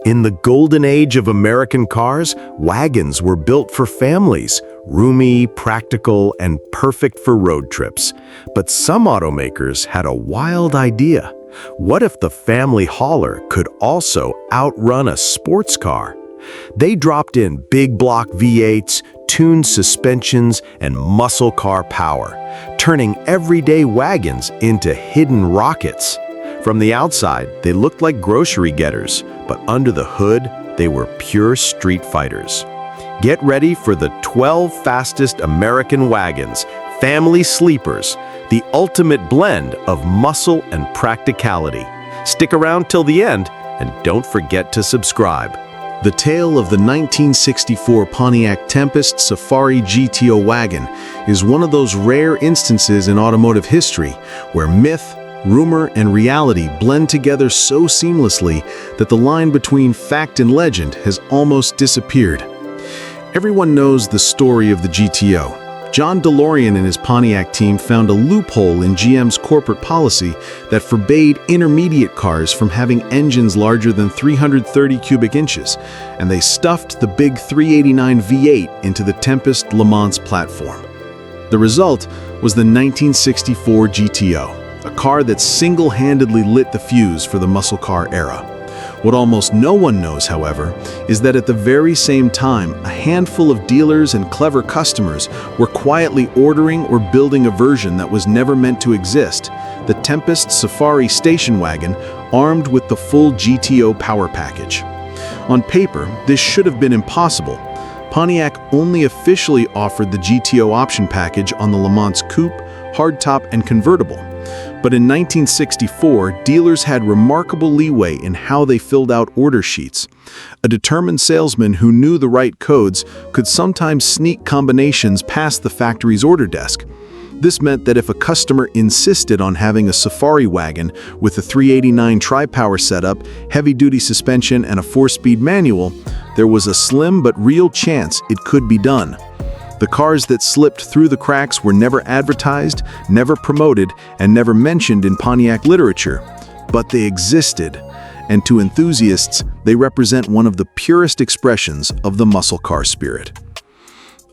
In the golden age of American cars, wagons were built for families, roomy, practical, and perfect for road trips. But some automakers had a wild idea. What if the family hauler could also outrun a sports car? They dropped in big block V8s, tuned suspensions, and muscle car power, turning everyday wagons into hidden rockets. From the outside, they looked like grocery getters, but under the hood, they were pure street fighters. Get ready for the 12 fastest American wagons, family sleepers, the ultimate blend of muscle and practicality. Stick around till the end, and don't forget to subscribe. The tale of the 1964 Pontiac Tempest Safari GTO wagon is one of those rare instances in automotive history where myth, rumor, and reality blend together so seamlessly that the line between fact and legend has almost disappeared. Everyone knows the story of the GTO. John DeLorean and his Pontiac team found a loophole in GM's corporate policy that forbade intermediate cars from having engines larger than 330 cubic inches, and they stuffed the big 389 V8 into the Tempest Le Mans platform. The result was the 1964 GTO, a car that single-handedly lit the fuse for the muscle car era. What almost no one knows, however, is that at the very same time, a handful of dealers and clever customers were quietly ordering or building a version that was never meant to exist, the Tempest Safari station wagon, armed with the full GTO power package. On paper, this should have been impossible. Pontiac only officially offered the GTO option package on the Le Mans Coupe, hardtop, and convertible. But in 1964, dealers had remarkable leeway in how they filled out order sheets. A determined salesman who knew the right codes could sometimes sneak combinations past the factory's order desk. This meant that if a customer insisted on having a safari wagon with a 389 tri-power setup, heavy-duty suspension, and a 4-speed manual, there was a slim but real chance it could be done. The cars that slipped through the cracks were never advertised, never promoted, and never mentioned in Pontiac literature. But they existed, and to enthusiasts, they represent one of the purest expressions of the muscle car spirit.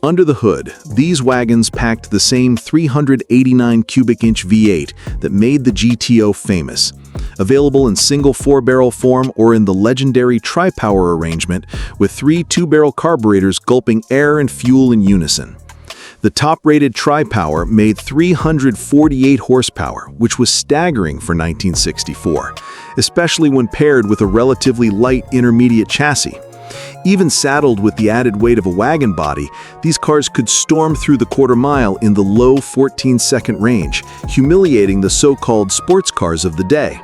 Under the hood, these wagons packed the same 389 cubic inch V8 that made the GTO famous. Available in single 4-barrel form or in the legendary tri-power arrangement with 3 2-barrel carburetors gulping air and fuel in unison. The top-rated tri-power made 348 horsepower, which was staggering for 1964, especially when paired with a relatively light intermediate chassis. Even saddled with the added weight of a wagon body, these cars could storm through the quarter mile in the low 14-second range, humiliating the so-called sports cars of the day.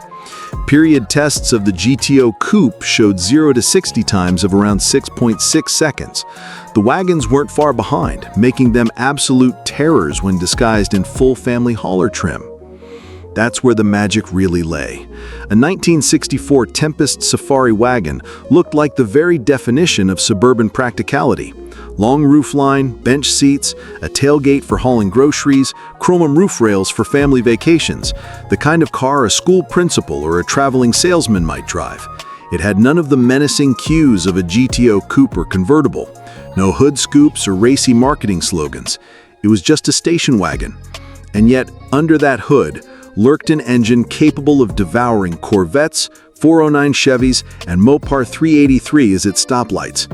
Period tests of the GTO Coupe showed 0 to 60 times of around 6.6 seconds. The wagons weren't far behind, making them absolute terrors when disguised in full family hauler trim. That's where the magic really lay. A 1964 Tempest Safari wagon looked like the very definition of suburban practicality. Long roofline, bench seats, a tailgate for hauling groceries, chromium roof rails for family vacations, the kind of car a school principal or a traveling salesman might drive. It had none of the menacing cues of a GTO coupe or convertible. No hood scoops or racy marketing slogans. It was just a station wagon. And yet, under that hood, lurked an engine capable of devouring Corvettes, 409 Chevys, and Mopar 383 as its stoplights.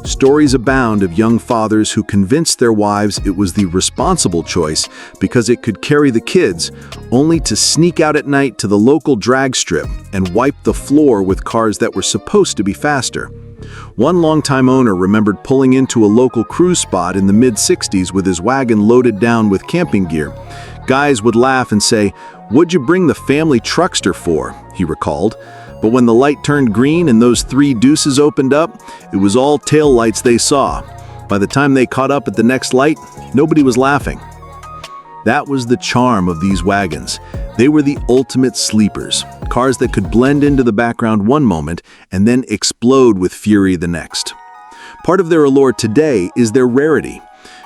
Stories abound of young fathers who convinced their wives it was the responsible choice because it could carry the kids, only to sneak out at night to the local drag strip and wipe the floor with cars that were supposed to be faster. One longtime owner remembered pulling into a local cruise spot in the mid-60s with his wagon loaded down with camping gear. Guys would laugh and say, "What'd you bring the family truckster for?" he recalled. But when the light turned green and those 3 deuces opened up, it was all taillights they saw. By the time they caught up at the next light, nobody was laughing. That was the charm of these wagons. They were the ultimate sleepers, cars that could blend into the background one moment and then explode with fury the next. Part of their allure today is their rarity.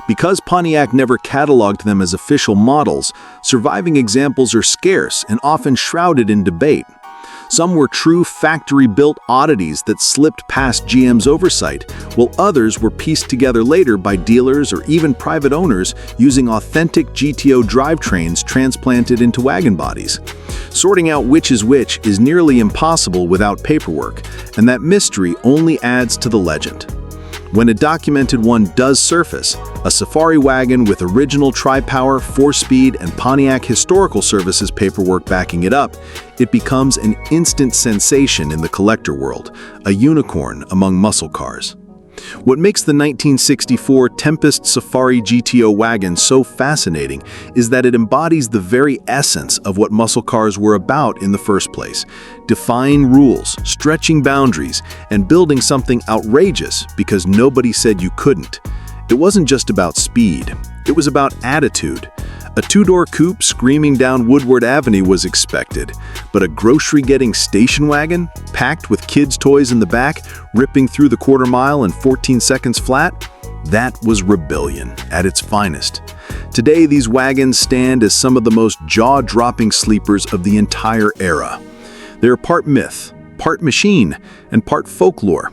Because Pontiac never cataloged them as official models, surviving examples are scarce and often shrouded in debate. Some were true factory-built oddities that slipped past GM's oversight, while others were pieced together later by dealers or even private owners using authentic GTO drivetrains transplanted into wagon bodies. Sorting out which is nearly impossible without paperwork, and that mystery only adds to the legend. When a documented one does surface, a safari wagon with original tri-power, 4-speed, and Pontiac historical services paperwork backing it up, it becomes an instant sensation in the collector world, a unicorn among muscle cars. What makes the 1964 Tempest Safari GTO wagon so fascinating is that it embodies the very essence of what muscle cars were about in the first place: defying rules, stretching boundaries, and building something outrageous because nobody said you couldn't. It wasn't just about speed, it was about attitude. A two-door coupe screaming down Woodward Avenue was expected, but a grocery-getting station wagon, packed with kids' toys in the back, ripping through the quarter mile in 14 seconds flat? That was rebellion at its finest. Today, these wagons stand as some of the most jaw-dropping sleepers of the entire era. They're part myth, part machine, and part folklore.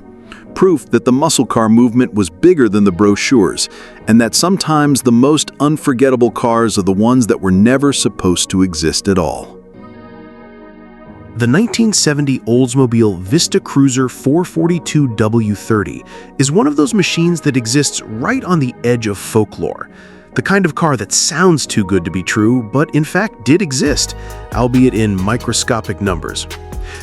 Proof that the muscle car movement was bigger than the brochures, and that sometimes the most unforgettable cars are the ones that were never supposed to exist at all. The 1970 Oldsmobile Vista Cruiser 442 W30 is one of those machines that exists right on the edge of folklore. The kind of car that sounds too good to be true, but in fact did exist, albeit in microscopic numbers.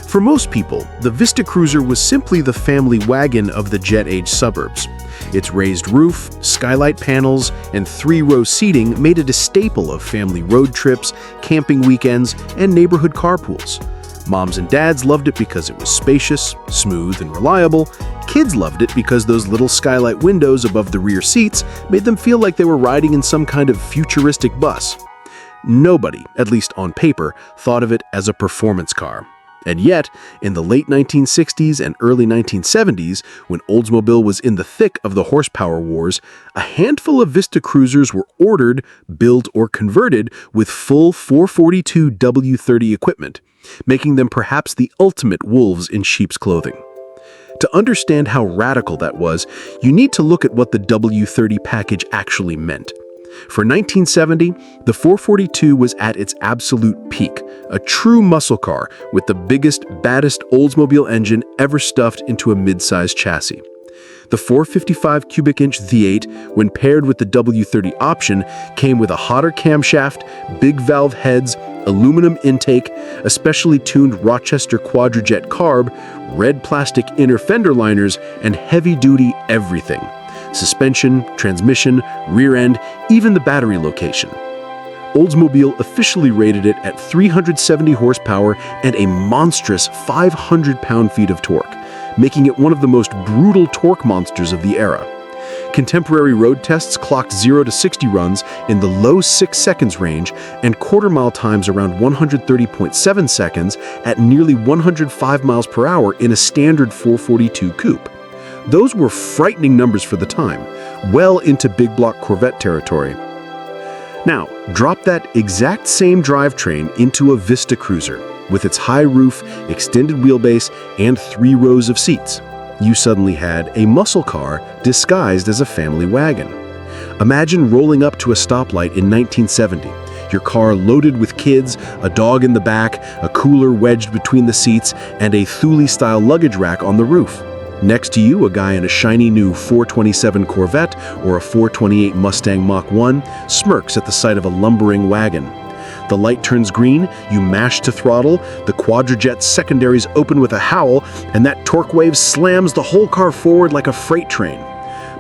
For most people, the Vista Cruiser was simply the family wagon of the jet-age suburbs. Its raised roof, skylight panels, and 3-row seating made it a staple of family road trips, camping weekends, and neighborhood carpools. Moms and dads loved it because it was spacious, smooth, and reliable. Kids loved it because those little skylight windows above the rear seats made them feel like they were riding in some kind of futuristic bus. Nobody, at least on paper, thought of it as a performance car. And yet, in the late 1960s and early 1970s, when Oldsmobile was in the thick of the horsepower wars, a handful of Vista Cruisers were ordered, built, or converted with full 442 W30 equipment, making them perhaps the ultimate wolves in sheep's clothing. To understand how radical that was, you need to look at what the W30 package actually meant. For 1970, the 442 was at its absolute peak, a true muscle car with the biggest, baddest Oldsmobile engine ever stuffed into a mid-size chassis. The 455 cubic inch V8, when paired with the W30 option, came with a hotter camshaft, big valve heads, aluminum intake, a specially tuned Rochester Quadrajet carb, red plastic inner fender liners, and heavy-duty everything: suspension, transmission, rear end, even the battery location. Oldsmobile officially rated it at 370 horsepower and a monstrous 500 pound-feet of torque, making it one of the most brutal torque monsters of the era. Contemporary road tests clocked 0 to 60 runs in the low 6 seconds range and quarter-mile times around 130.7 seconds at nearly 105 miles per hour in a standard 442 coupe. Those were frightening numbers for the time, well into big block Corvette territory. Now, drop that exact same drivetrain into a Vista Cruiser with its high roof, extended wheelbase, and 3 rows of seats. You suddenly had a muscle car disguised as a family wagon. Imagine rolling up to a stoplight in 1970, your car loaded with kids, a dog in the back, a cooler wedged between the seats, and a Thule-style luggage rack on the roof. Next to you, a guy in a shiny new 427 Corvette or a 428 Mustang Mach 1 smirks at the sight of a lumbering wagon. The light turns green, you mash to throttle, the Quadrajet's secondaries open with a howl, and that torque wave slams the whole car forward like a freight train.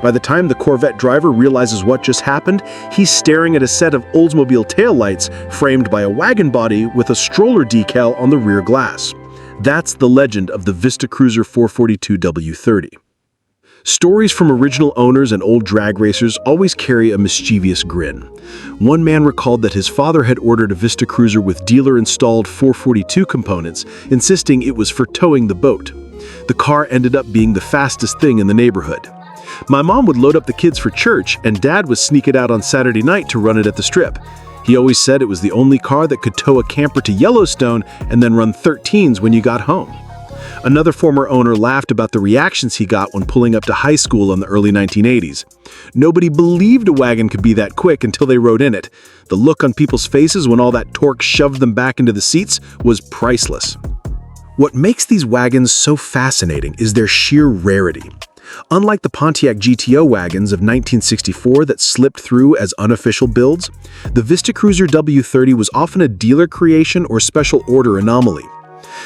By the time the Corvette driver realizes what just happened, he's staring at a set of Oldsmobile taillights framed by a wagon body with a stroller decal on the rear glass. That's the legend of the Vista Cruiser 442 W30. Stories from original owners and old drag racers always carry a mischievous grin. One man recalled that his father had ordered a Vista Cruiser with dealer-installed 442 components, insisting it was for towing the boat. The car ended up being the fastest thing in the neighborhood. My mom would load up the kids for church, and Dad would sneak it out on Saturday night to run it at the strip. He always said it was the only car that could tow a camper to Yellowstone and then run 13s when you got home. Another former owner laughed about the reactions he got when pulling up to high school in the early 1980s. Nobody believed a wagon could be that quick until they rode in it. The look on people's faces when all that torque shoved them back into the seats was priceless. What makes these wagons so fascinating is their sheer rarity. Unlike the Pontiac GTO wagons of 1964 that slipped through as unofficial builds, the Vista Cruiser W30 was often a dealer creation or special order anomaly.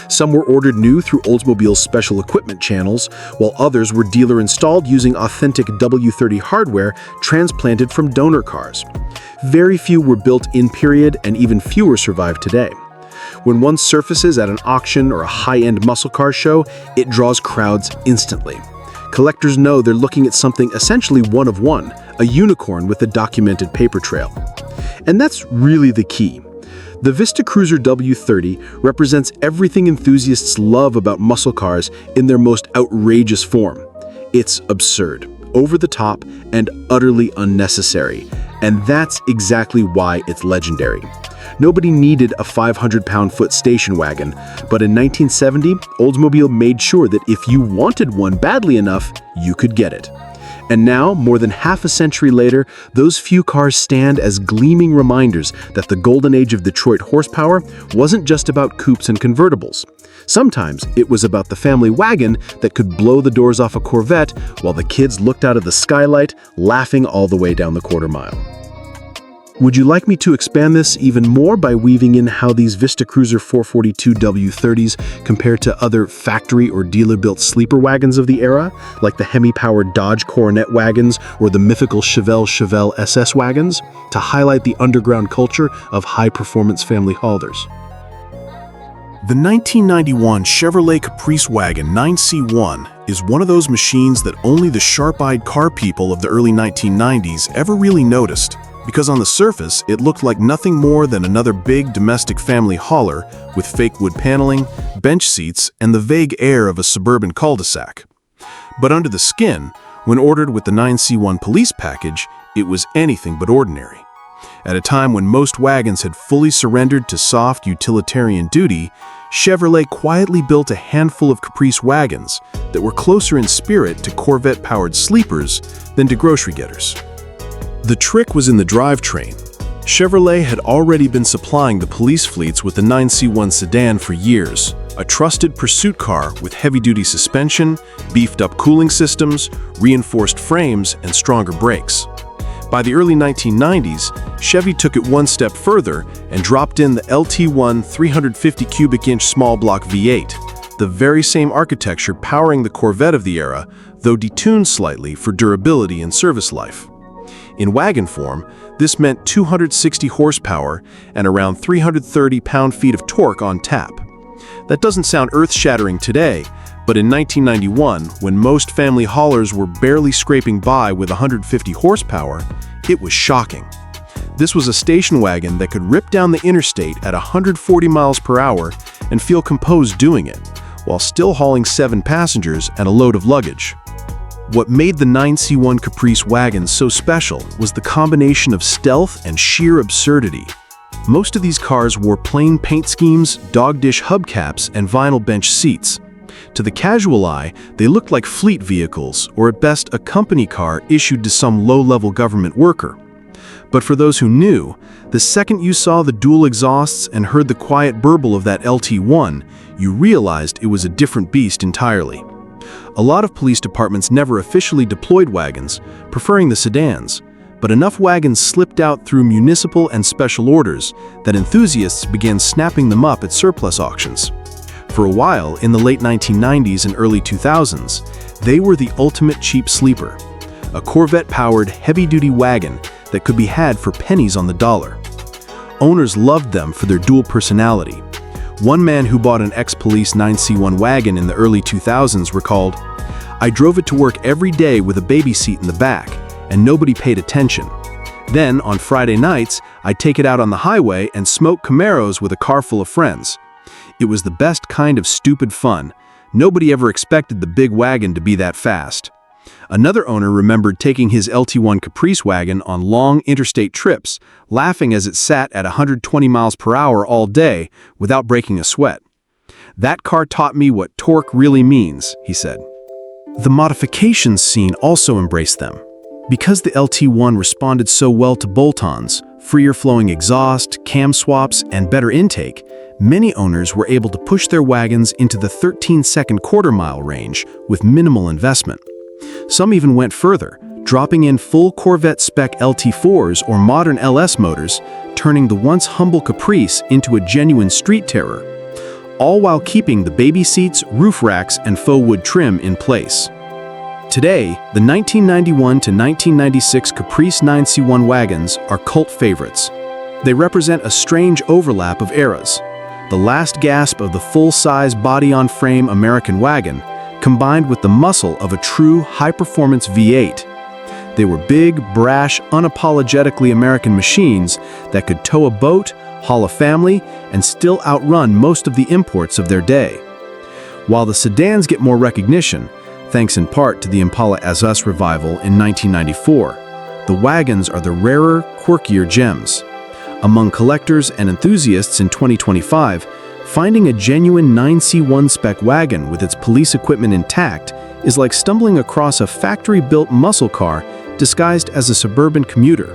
Some were ordered new through Oldsmobile's special equipment channels, while others were dealer-installed using authentic W30 hardware transplanted from donor cars. Very few were built in period, and even fewer survive today. When one surfaces at an auction or a high-end muscle car show, it draws crowds instantly. Collectors know they're looking at something essentially one of one, a unicorn with a documented paper trail. And that's really the key. The Vista Cruiser W30 represents everything enthusiasts love about muscle cars in their most outrageous form. It's absurd, over the top, and utterly unnecessary. And that's exactly why it's legendary. Nobody needed a 500-pound-foot station wagon, but in 1970, Oldsmobile made sure that if you wanted one badly enough, you could get it. And now, more than half a century later, those few cars stand as gleaming reminders that the golden age of Detroit horsepower wasn't just about coupes and convertibles. Sometimes it was about the family wagon that could blow the doors off a Corvette while the kids looked out of the skylight, laughing all the way down the quarter mile. Would you like me to expand this even more by weaving in how these Vista Cruiser 442 W30s compare to other factory or dealer-built sleeper wagons of the era, like the Hemi-powered Dodge Coronet wagons or the mythical Chevelle SS wagons, to highlight the underground culture of high-performance family haulers? The 1991 Chevrolet Caprice Wagon 9C1 is one of those machines that only the sharp-eyed car people of the early 1990s ever really noticed, because on the surface, it looked like nothing more than another big domestic family hauler with fake wood paneling, bench seats, and the vague air of a suburban cul-de-sac. But under the skin, when ordered with the 9C1 police package, it was anything but ordinary. At a time when most wagons had fully surrendered to soft utilitarian duty, Chevrolet quietly built a handful of Caprice wagons that were closer in spirit to Corvette-powered sleepers than to grocery getters. The trick was in the drivetrain. Chevrolet had already been supplying the police fleets with the 9C1 sedan for years, a trusted pursuit car with heavy-duty suspension, beefed-up cooling systems, reinforced frames, and stronger brakes. By the early 1990s, Chevy took it one step further and dropped in the LT1 350 cubic inch small block V8, the very same architecture powering the Corvette of the era, though detuned slightly for durability and service life. In wagon form, this meant 260 horsepower and around 330 pound-feet of torque on tap. That doesn't sound earth-shattering today, but in 1991, when most family haulers were barely scraping by with 150 horsepower, it was shocking. This was a station wagon that could rip down the interstate at 140 miles per hour and feel composed doing it, while still hauling 7 passengers and a load of luggage. What made the 9C1 Caprice wagon so special was the combination of stealth and sheer absurdity. Most of these cars wore plain paint schemes, dog dish hubcaps, and vinyl bench seats. To the casual eye, they looked like fleet vehicles, or at best a company car issued to some low-level government worker. But for those who knew, the second you saw the dual exhausts and heard the quiet burble of that LT1, you realized it was a different beast entirely. A lot of police departments never officially deployed wagons, preferring the sedans, but enough wagons slipped out through municipal and special orders that enthusiasts began snapping them up at surplus auctions. For a while, in the late 1990s and early 2000s, they were the ultimate cheap sleeper, a Corvette-powered heavy-duty wagon that could be had for pennies on the dollar. Owners loved them for their dual personality. One man who bought an ex-police 9C1 wagon in the early 2000s recalled, "I drove it to work every day with a baby seat in the back, and nobody paid attention. Then, on Friday nights, I'd take it out on the highway and smoke Camaros with a car full of friends. It was the best kind of stupid fun. Nobody ever expected the big wagon to be that fast. Another owner remembered taking his LT1 Caprice wagon on long interstate trips, laughing as it sat at 120 miles per hour all day without breaking a sweat. "That car taught me what torque really means," he said. The modifications scene also embraced them. Because the LT1 responded so well to bolt-ons, freer flowing exhaust, cam swaps, and better intake, many owners were able to push their wagons into the 13-second quarter-mile range with minimal investment. Some even went further, dropping in full Corvette spec LT4s or modern LS motors, turning the once humble Caprice into a genuine street terror, all while keeping the baby seats, roof racks, and faux wood trim in place. Today, the 1991 to 1996 Caprice 9C1 wagons are cult favorites. They represent a strange overlap of eras. The last gasp of the full-size body-on-frame American wagon, combined with the muscle of a true high-performance V8. They were big, brash, unapologetically American machines that could tow a boat, haul a family, and still outrun most of the imports of their day. While the sedans get more recognition, thanks in part to the Impala As Us revival in 1994, the wagons are the rarer, quirkier gems. Among collectors and enthusiasts in 2025, finding a genuine 9C1 spec wagon with its police equipment intact is like stumbling across a factory-built muscle car disguised as a suburban commuter.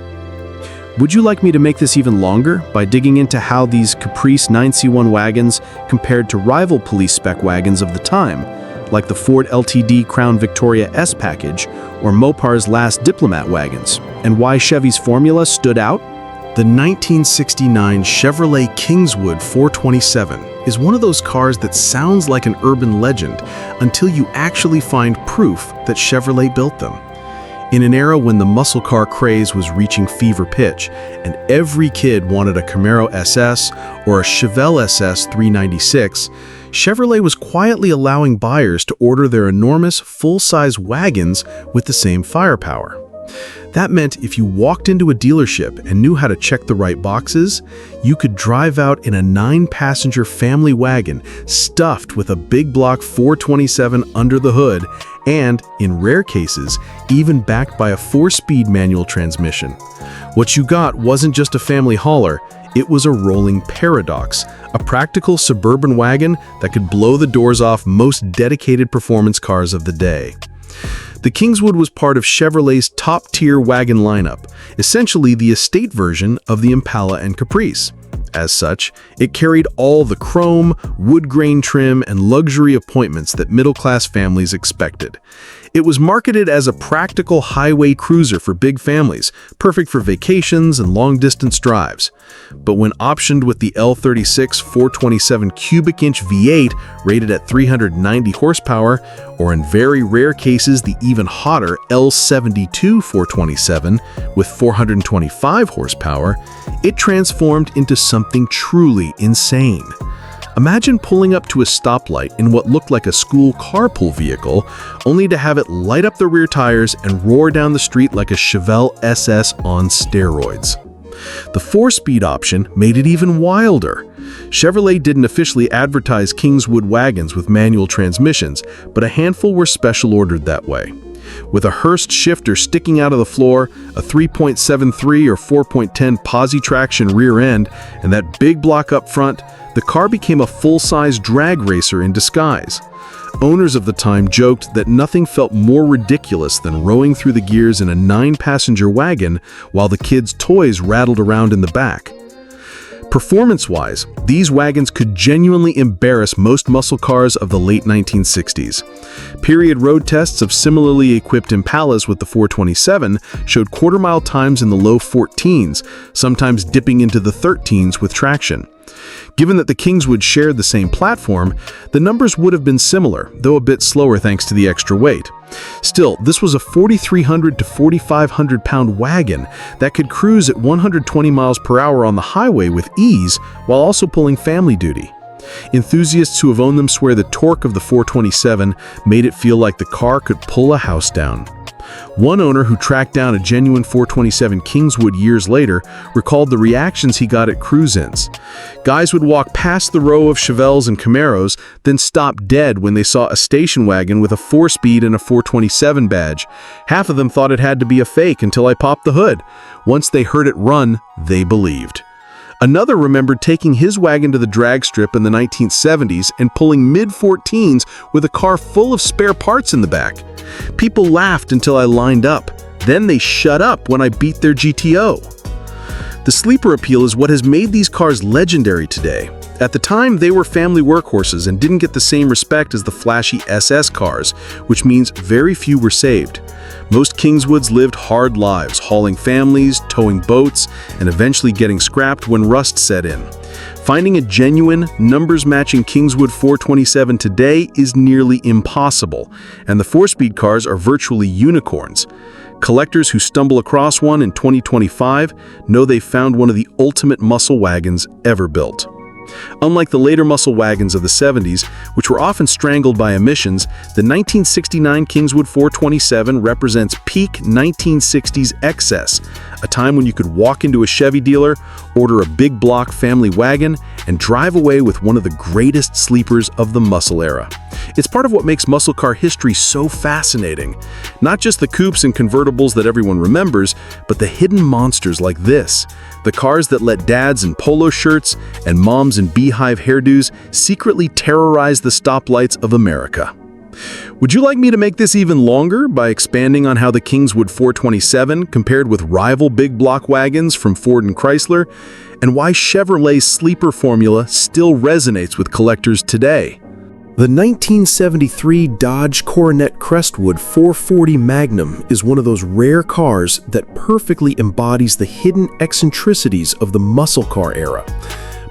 Would you like me to make this even longer by digging into how these Caprice 9C1 wagons compared to rival police spec wagons of the time, like the Ford LTD Crown Victoria S package or Mopar's last Diplomat wagons, and why Chevy's formula stood out? The 1969 Chevrolet Kingswood 427 is one of those cars that sounds like an urban legend until you actually find proof that Chevrolet built them. In an era when the muscle car craze was reaching fever pitch and every kid wanted a Camaro SS or a Chevelle SS 396, Chevrolet was quietly allowing buyers to order their enormous full-size wagons with the same firepower. That meant if you walked into a dealership and knew how to check the right boxes, you could drive out in a 9-passenger family wagon stuffed with a big block 427 under the hood and, in rare cases, even backed by a 4-speed manual transmission. What you got wasn't just a family hauler, it was a rolling paradox, a practical suburban wagon that could blow the doors off most dedicated performance cars of the day. The Kingswood was part of Chevrolet's top-tier wagon lineup, essentially the estate version of the Impala and Caprice. As such, it carried all the chrome, wood grain trim, and luxury appointments that middle-class families expected. It was marketed as a practical highway cruiser for big families, perfect for vacations and long-distance drives. But when optioned with the L36 427 cubic inch V8 rated at 390 horsepower, or in very rare cases the even hotter L72 427 with 425 horsepower, it transformed into something truly insane. Imagine pulling up to a stoplight in what looked like a school carpool vehicle, only to have it light up the rear tires and roar down the street like a Chevelle SS on steroids. The 4-speed option made it even wilder. Chevrolet didn't officially advertise Kingswood wagons with manual transmissions, but a handful were special ordered that way. With a Hurst shifter sticking out of the floor, a 3.73 or 4.10 posi traction rear end, and that big block up front, the car became a full-size drag racer in disguise. Owners of the time joked that nothing felt more ridiculous than rowing through the gears in a 9-passenger wagon while the kids' toys rattled around in the back. Performance-wise, these wagons could genuinely embarrass most muscle cars of the late 1960s. Period road tests of similarly equipped Impalas with the 427 showed quarter-mile times in the low 14s, sometimes dipping into the 13s with traction. Given that the Kingswood shared the same platform, the numbers would have been similar, though a bit slower thanks to the extra weight. Still, this was a 4,300 to 4,500 pound wagon that could cruise at 120 miles per hour on the highway with ease while also pulling family duty. Enthusiasts who have owned them swear the torque of the 427 made it feel like the car could pull a house down. One owner who tracked down a genuine 427 Kingswood years later recalled the reactions he got at cruise-ins. Guys would walk past the row of Chevelles and Camaros, then stop dead when they saw a station wagon with a 4-speed and a 427 badge. Half of them thought it had to be a fake until I popped the hood. Once they heard it run, they believed. Another remembered taking his wagon to the drag strip in the 1970s and pulling mid-14s with a car full of spare parts in the back. People laughed until I lined up. Then they shut up when I beat their GTO. The sleeper appeal is what has made these cars legendary today. At the time, they were family workhorses and didn't get the same respect as the flashy SS cars, which means very few were saved. Most Kingswoods lived hard lives, hauling families, towing boats, and eventually getting scrapped when rust set in. Finding a genuine, numbers-matching Kingswood 427 today is nearly impossible, and the 4-speed cars are virtually unicorns. Collectors who stumble across one in 2025 know they've found one of the ultimate muscle wagons ever built. Unlike the later muscle wagons of the 70s, which were often strangled by emissions, the 1969 Kingswood 427 represents peak 1960s excess, a time when you could walk into a Chevy dealer, order a big block family wagon, and drive away with one of the greatest sleepers of the muscle era. It's part of what makes muscle car history so fascinating. Not just the coupes and convertibles that everyone remembers, but the hidden monsters like this. The cars that let dads in polo shirts and moms in beehive hairdos secretly terrorize the stoplights of America. Would you like me to make this even longer by expanding on how the Kingswood 427 compared with rival big block wagons from Ford and Chrysler, and why Chevrolet's sleeper formula still resonates with collectors today? The 1973 Dodge Coronet Crestwood 440 Magnum is one of those rare cars that perfectly embodies the hidden eccentricities of the muscle car era.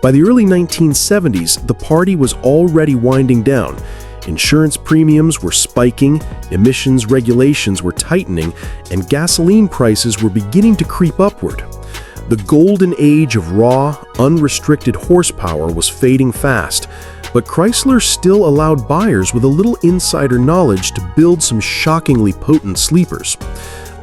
By the early 1970s, the party was already winding down. Insurance premiums were spiking, emissions regulations were tightening, and gasoline prices were beginning to creep upward. The golden age of raw, unrestricted horsepower was fading fast, but Chrysler still allowed buyers with a little insider knowledge to build some shockingly potent sleepers.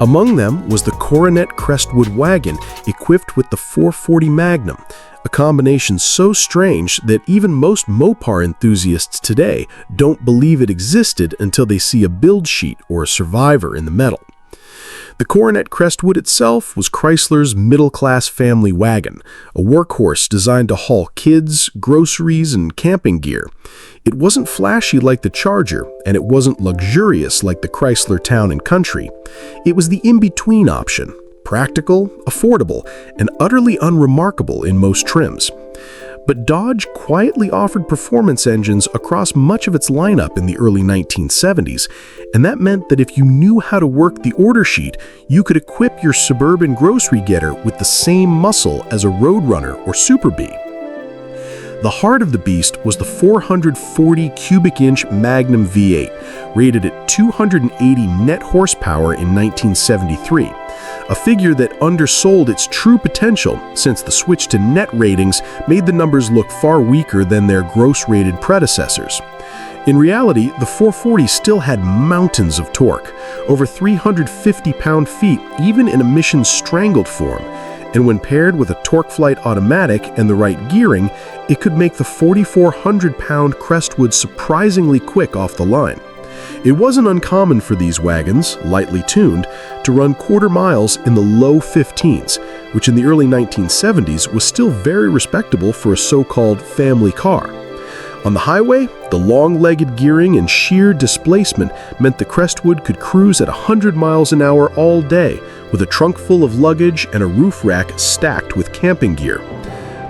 Among them was the Coronet Crestwood wagon equipped with the 440 Magnum, a combination so strange that even most Mopar enthusiasts today don't believe it existed until they see a build sheet or a survivor in the metal. The Coronet Crestwood itself was Chrysler's middle-class family wagon, a workhorse designed to haul kids, groceries, and camping gear. It wasn't flashy like the Charger, and it wasn't luxurious like the Chrysler Town & Country. It was the in-between option, practical, affordable, and utterly unremarkable in most trims. But Dodge quietly offered performance engines across much of its lineup in the early 1970s, and that meant that if you knew how to work the order sheet, you could equip your suburban grocery getter with the same muscle as a Roadrunner or Super Bee. The heart of the beast was the 440 cubic inch Magnum V8, rated at 280 net horsepower in 1973. A figure that undersold its true potential since the switch to net ratings made the numbers look far weaker than their gross-rated predecessors. In reality, the 440 still had mountains of torque, over 350 pound-feet even in emission-strangled form, and when paired with a TorqueFlite automatic and the right gearing, it could make the 4,400-pound Crestwood surprisingly quick off the line. It wasn't uncommon for these wagons, lightly tuned, to run quarter miles in the low 15s, which in the early 1970s was still very respectable for a so-called family car. On the highway, the long-legged gearing and sheer displacement meant the Crestwood could cruise at 100 miles an hour all day, with a trunk full of luggage and a roof rack stacked with camping gear.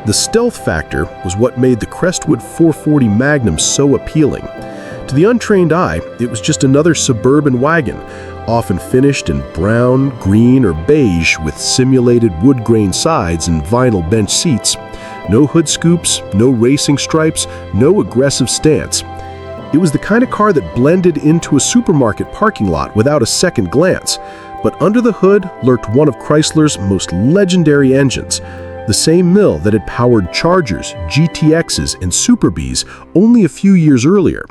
The stealth factor was what made the Crestwood 440 Magnum so appealing. To the untrained eye, it was just another suburban wagon, often finished in brown, green, or beige with simulated wood grain sides and vinyl bench seats. No hood scoops, no racing stripes, no aggressive stance. It was the kind of car that blended into a supermarket parking lot without a second glance, but under the hood lurked one of Chrysler's most legendary engines, the same mill that had powered Chargers, GTXs, and Super Bees only a few years earlier.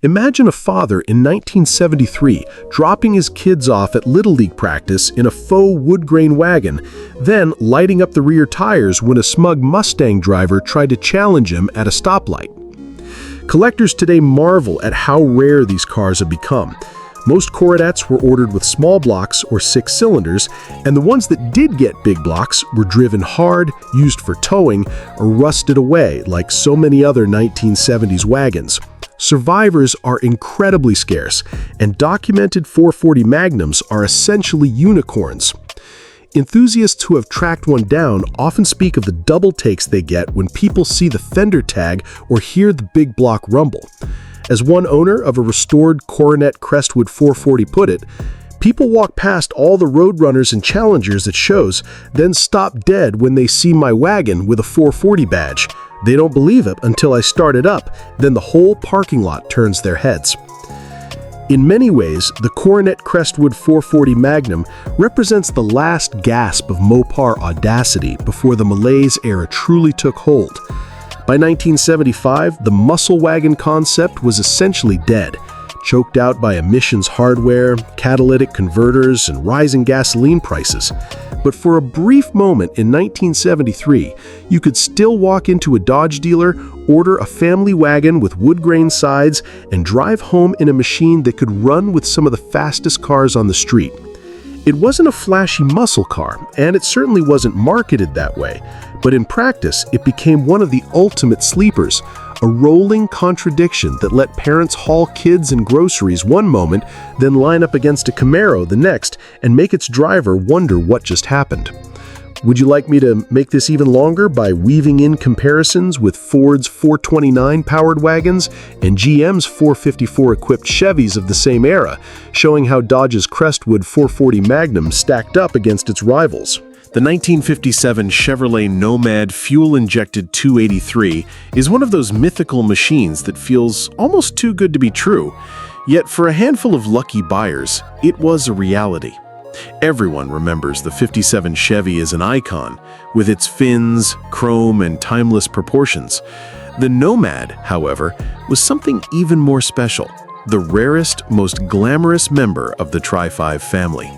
Imagine a father in 1973 dropping his kids off at Little League practice in a faux wood grain wagon, then lighting up the rear tires when a smug Mustang driver tried to challenge him at a stoplight. Collectors today marvel at how rare these cars have become. Most Coronets were ordered with small blocks or 6 cylinders, and the ones that did get big blocks were driven hard, used for towing, or rusted away like so many other 1970s wagons. Survivors are incredibly scarce, and documented 440 Magnums are essentially unicorns. Enthusiasts who have tracked one down often speak of the double takes they get when people see the fender tag or hear the big block rumble. As one owner of a restored Coronet Crestwood 440 put it, "People walk past all the Roadrunners and Challengers at shows, then stop dead when they see my wagon with a 440 badge. They don't believe it until I start it up, then the whole parking lot turns their heads." In many ways, the Coronet Crestwood 440 Magnum represents the last gasp of Mopar audacity before the malaise era truly took hold. By 1975, the muscle wagon concept was essentially dead, choked out by emissions hardware, catalytic converters, and rising gasoline prices. But for a brief moment in 1973, you could still walk into a Dodge dealer, order a family wagon with wood grain sides, and drive home in a machine that could run with some of the fastest cars on the street. It wasn't a flashy muscle car, and it certainly wasn't marketed that way, but in practice, it became one of the ultimate sleepers, a rolling contradiction that let parents haul kids and groceries one moment, then line up against a Camaro the next, and make its driver wonder what just happened. Would you like me to make this even longer by weaving in comparisons with Ford's 429 powered wagons and GM's 454 equipped Chevys of the same era, showing how Dodge's Crestwood 440 Magnum stacked up against its rivals? The 1957 Chevrolet Nomad fuel-injected 283 is one of those mythical machines that feels almost too good to be true. Yet for a handful of lucky buyers, it was a reality. Everyone remembers the 57 Chevy as an icon, with its fins, chrome, and timeless proportions. The Nomad, however, was something even more special, the rarest, most glamorous member of the Tri-5 family.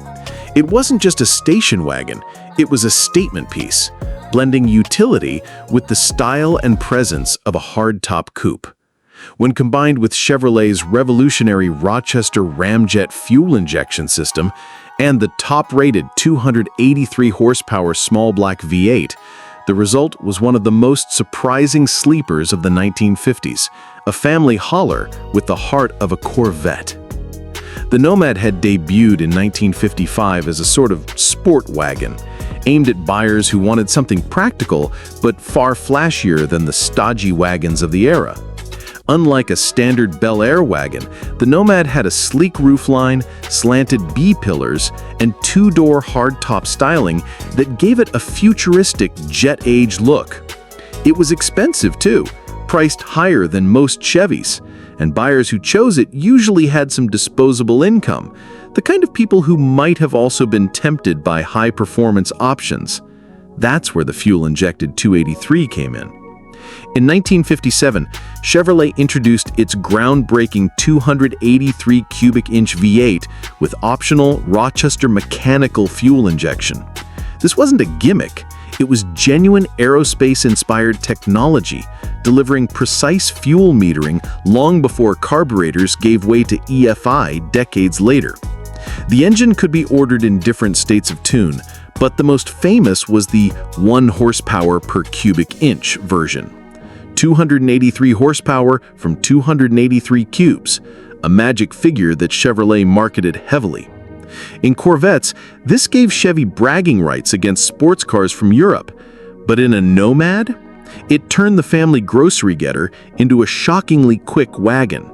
It wasn't just a station wagon, it was a statement piece, blending utility with the style and presence of a hardtop coupe. When combined with Chevrolet's revolutionary Rochester Ramjet fuel injection system and the top-rated 283 horsepower small black V8, the result was one of the most surprising sleepers of the 1950s, a family hauler with the heart of a Corvette. The Nomad had debuted in 1955 as a sort of sport wagon, aimed at buyers who wanted something practical but far flashier than the stodgy wagons of the era. Unlike a standard Bel Air wagon, the Nomad had a sleek roofline, slanted B-pillars, and two-door hardtop styling that gave it a futuristic jet-age look. It was expensive too, priced higher than most Chevys, and buyers who chose it usually had some disposable income, the kind of people who might have also been tempted by high-performance options. That's where the fuel-injected 283 came in. In 1957, Chevrolet introduced its groundbreaking 283 cubic inch V8 with optional Rochester mechanical fuel injection. This wasn't a gimmick, it was genuine aerospace-inspired technology, delivering precise fuel metering long before carburetors gave way to EFI decades later. The engine could be ordered in different states of tune, but the most famous was the 1 horsepower per cubic inch version. 283 horsepower from 283 cubes, a magic figure that Chevrolet marketed heavily. In Corvettes, this gave Chevy bragging rights against sports cars from Europe, but in a Nomad, it turned the family grocery getter into a shockingly quick wagon.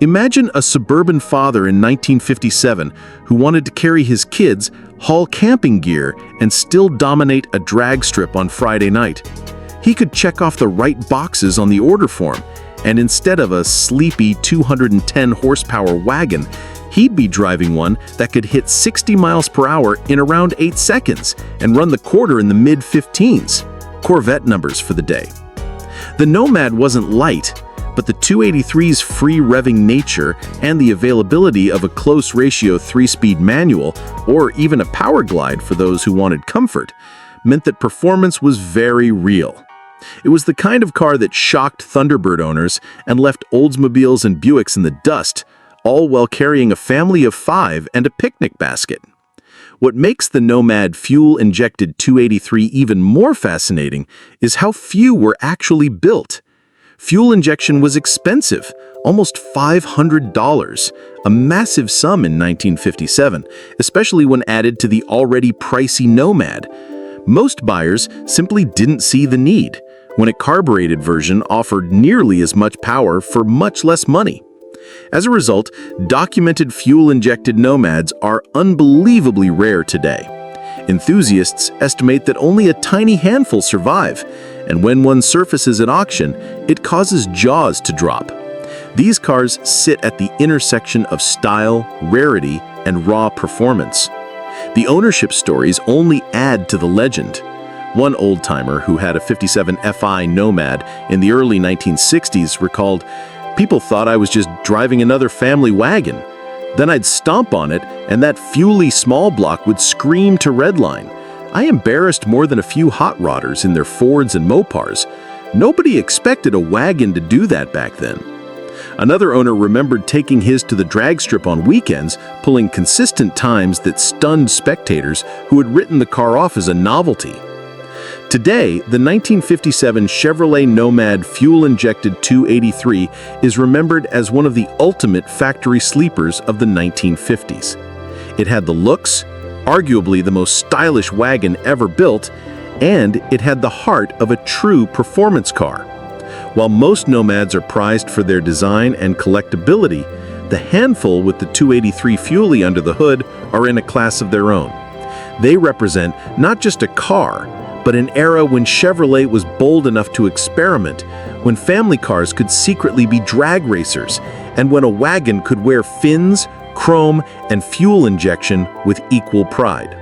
Imagine a suburban father in 1957 who wanted to carry his kids, haul camping gear, and still dominate a drag strip on Friday night. He could check off the right boxes on the order form, and instead of a sleepy 210 horsepower wagon, he'd be driving one that could hit 60 miles per hour in around 8 seconds and run the quarter in the mid-15s. Corvette numbers for the day. The Nomad wasn't light, But the 283's free revving nature and the availability of a close ratio 3-speed manual, or even a power glide for those who wanted comfort, meant that performance was very real. It was the kind of car that shocked Thunderbird owners and left Oldsmobiles and Buicks in the dust, all while carrying a family of 5 and a picnic basket. What makes the Nomad fuel-injected 283 even more fascinating is how few were actually built. Fuel injection was expensive, almost $500, a massive sum in 1957, especially when added to the already pricey Nomad. Most buyers simply didn't see the need, when a carbureted version offered nearly as much power for much less money. As a result, documented fuel-injected Nomads are unbelievably rare today. Enthusiasts estimate that only a tiny handful survive, and when one surfaces at auction, it causes jaws to drop. These cars sit at the intersection of style, rarity, and raw performance. The ownership stories only add to the legend. One old-timer who had a 57 FI Nomad in the early 1960s recalled, "People thought I was just driving another family wagon. Then I'd stomp on it, and that fuely small block would scream to redline. I embarrassed more than a few hot rodders in their Fords and Mopars. Nobody expected a wagon to do that back then." Another owner remembered taking his to the drag strip on weekends, pulling consistent times that stunned spectators who had written the car off as a novelty. Today, the 1957 Chevrolet Nomad fuel-injected 283 is remembered as one of the ultimate factory sleepers of the 1950s. It had the looks, arguably the most stylish wagon ever built, and it had the heart of a true performance car. While most Nomads are prized for their design and collectability, the handful with the 283 Fuelie under the hood are in a class of their own. They represent not just a car, but an era when Chevrolet was bold enough to experiment, when family cars could secretly be drag racers, and when a wagon could wear fins, chrome, and fuel injection with equal pride.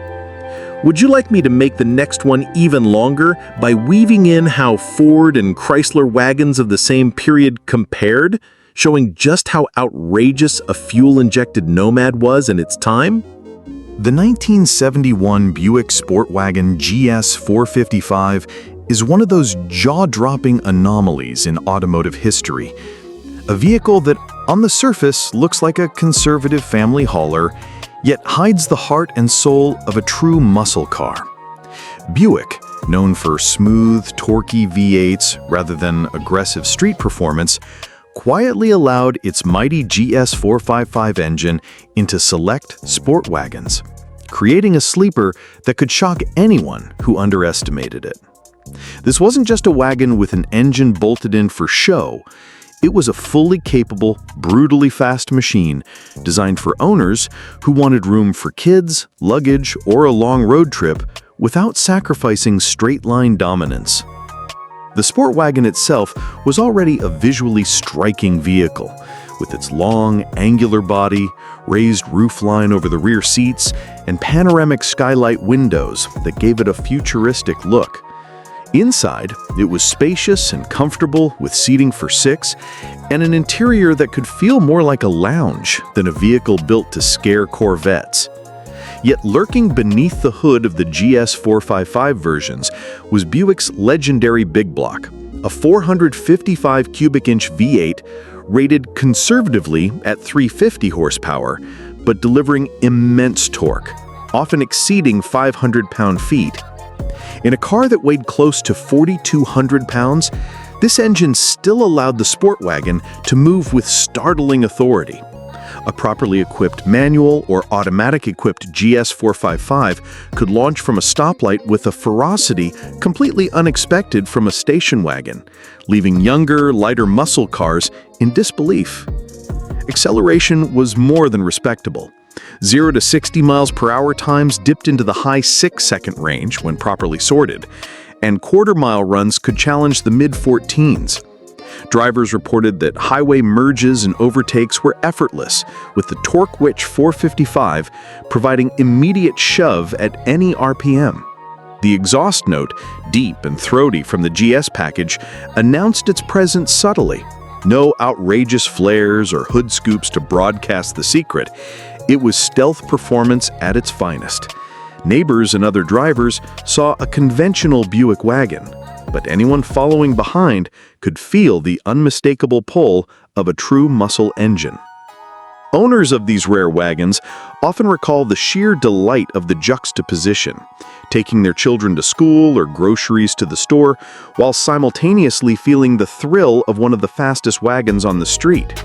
Would you like me to make the next one even longer by weaving in how Ford and Chrysler wagons of the same period compared, showing just how outrageous a fuel-injected Nomad was in its time? The 1971 Buick Sport Wagon GS 455 is one of those jaw-dropping anomalies in automotive history. A vehicle that, on the surface, looks like a conservative family hauler, yet hides the heart and soul of a true muscle car. Buick, known for smooth, torquey V8s rather than aggressive street performance, quietly allowed its mighty GS 455 engine into select sport wagons, creating a sleeper that could shock anyone who underestimated it. This wasn't just a wagon with an engine bolted in for show. It was a fully capable, brutally fast machine designed for owners who wanted room for kids, luggage, or a long road trip without sacrificing straight-line dominance. The sport wagon itself was already a visually striking vehicle, with its long, angular body, raised roofline over the rear seats, and panoramic skylight windows that gave it a futuristic look. Inside, it was spacious and comfortable with seating for 6 and an interior that could feel more like a lounge than a vehicle built to scare Corvettes. Yet lurking beneath the hood of the GS 455 versions was Buick's legendary Big Block, a 455 cubic inch V8 rated conservatively at 350 horsepower, but delivering immense torque, often exceeding 500 pound-feet. In a car that weighed close to 4,200 pounds, this engine still allowed the sport wagon to move with startling authority. A properly equipped manual or automatic-equipped GS 455 could launch from a stoplight with a ferocity completely unexpected from a station wagon, leaving younger, lighter muscle cars in disbelief. Acceleration was more than respectable. 0 to 60 miles per hour times dipped into the high 6-second range when properly sorted, and quarter-mile runs could challenge the mid-14s. Drivers reported that highway merges and overtakes were effortless, with the torque-rich 455 providing immediate shove at any RPM. The exhaust note, deep and throaty from the GS package, announced its presence subtly, No outrageous flares or hood scoops to broadcast the secret. It was stealth performance at its finest. Neighbors and other drivers saw a conventional Buick wagon, but anyone following behind could feel the unmistakable pull of a true muscle engine. Owners of these rare wagons often recall the sheer delight of the juxtaposition, taking their children to school or groceries to the store, while simultaneously feeling the thrill of one of the fastest wagons on the street.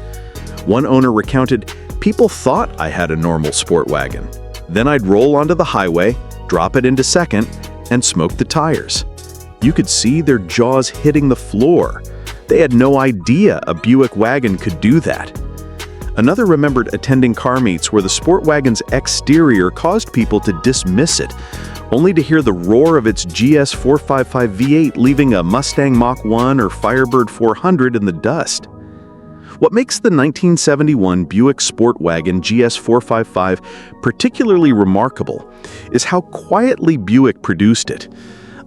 One owner recounted, "People thought I had a normal sport wagon. Then I'd roll onto the highway, drop it into second, and smoke the tires. You could see their jaws hitting the floor. They had no idea a Buick wagon could do that." Another remembered attending car meets where the sport wagon's exterior caused people to dismiss it, only to hear the roar of its GS 455 V8 leaving a Mustang Mach-1 or Firebird 400 in the dust. What makes the 1971 Buick Sport Wagon GS 455 particularly remarkable is how quietly Buick produced it.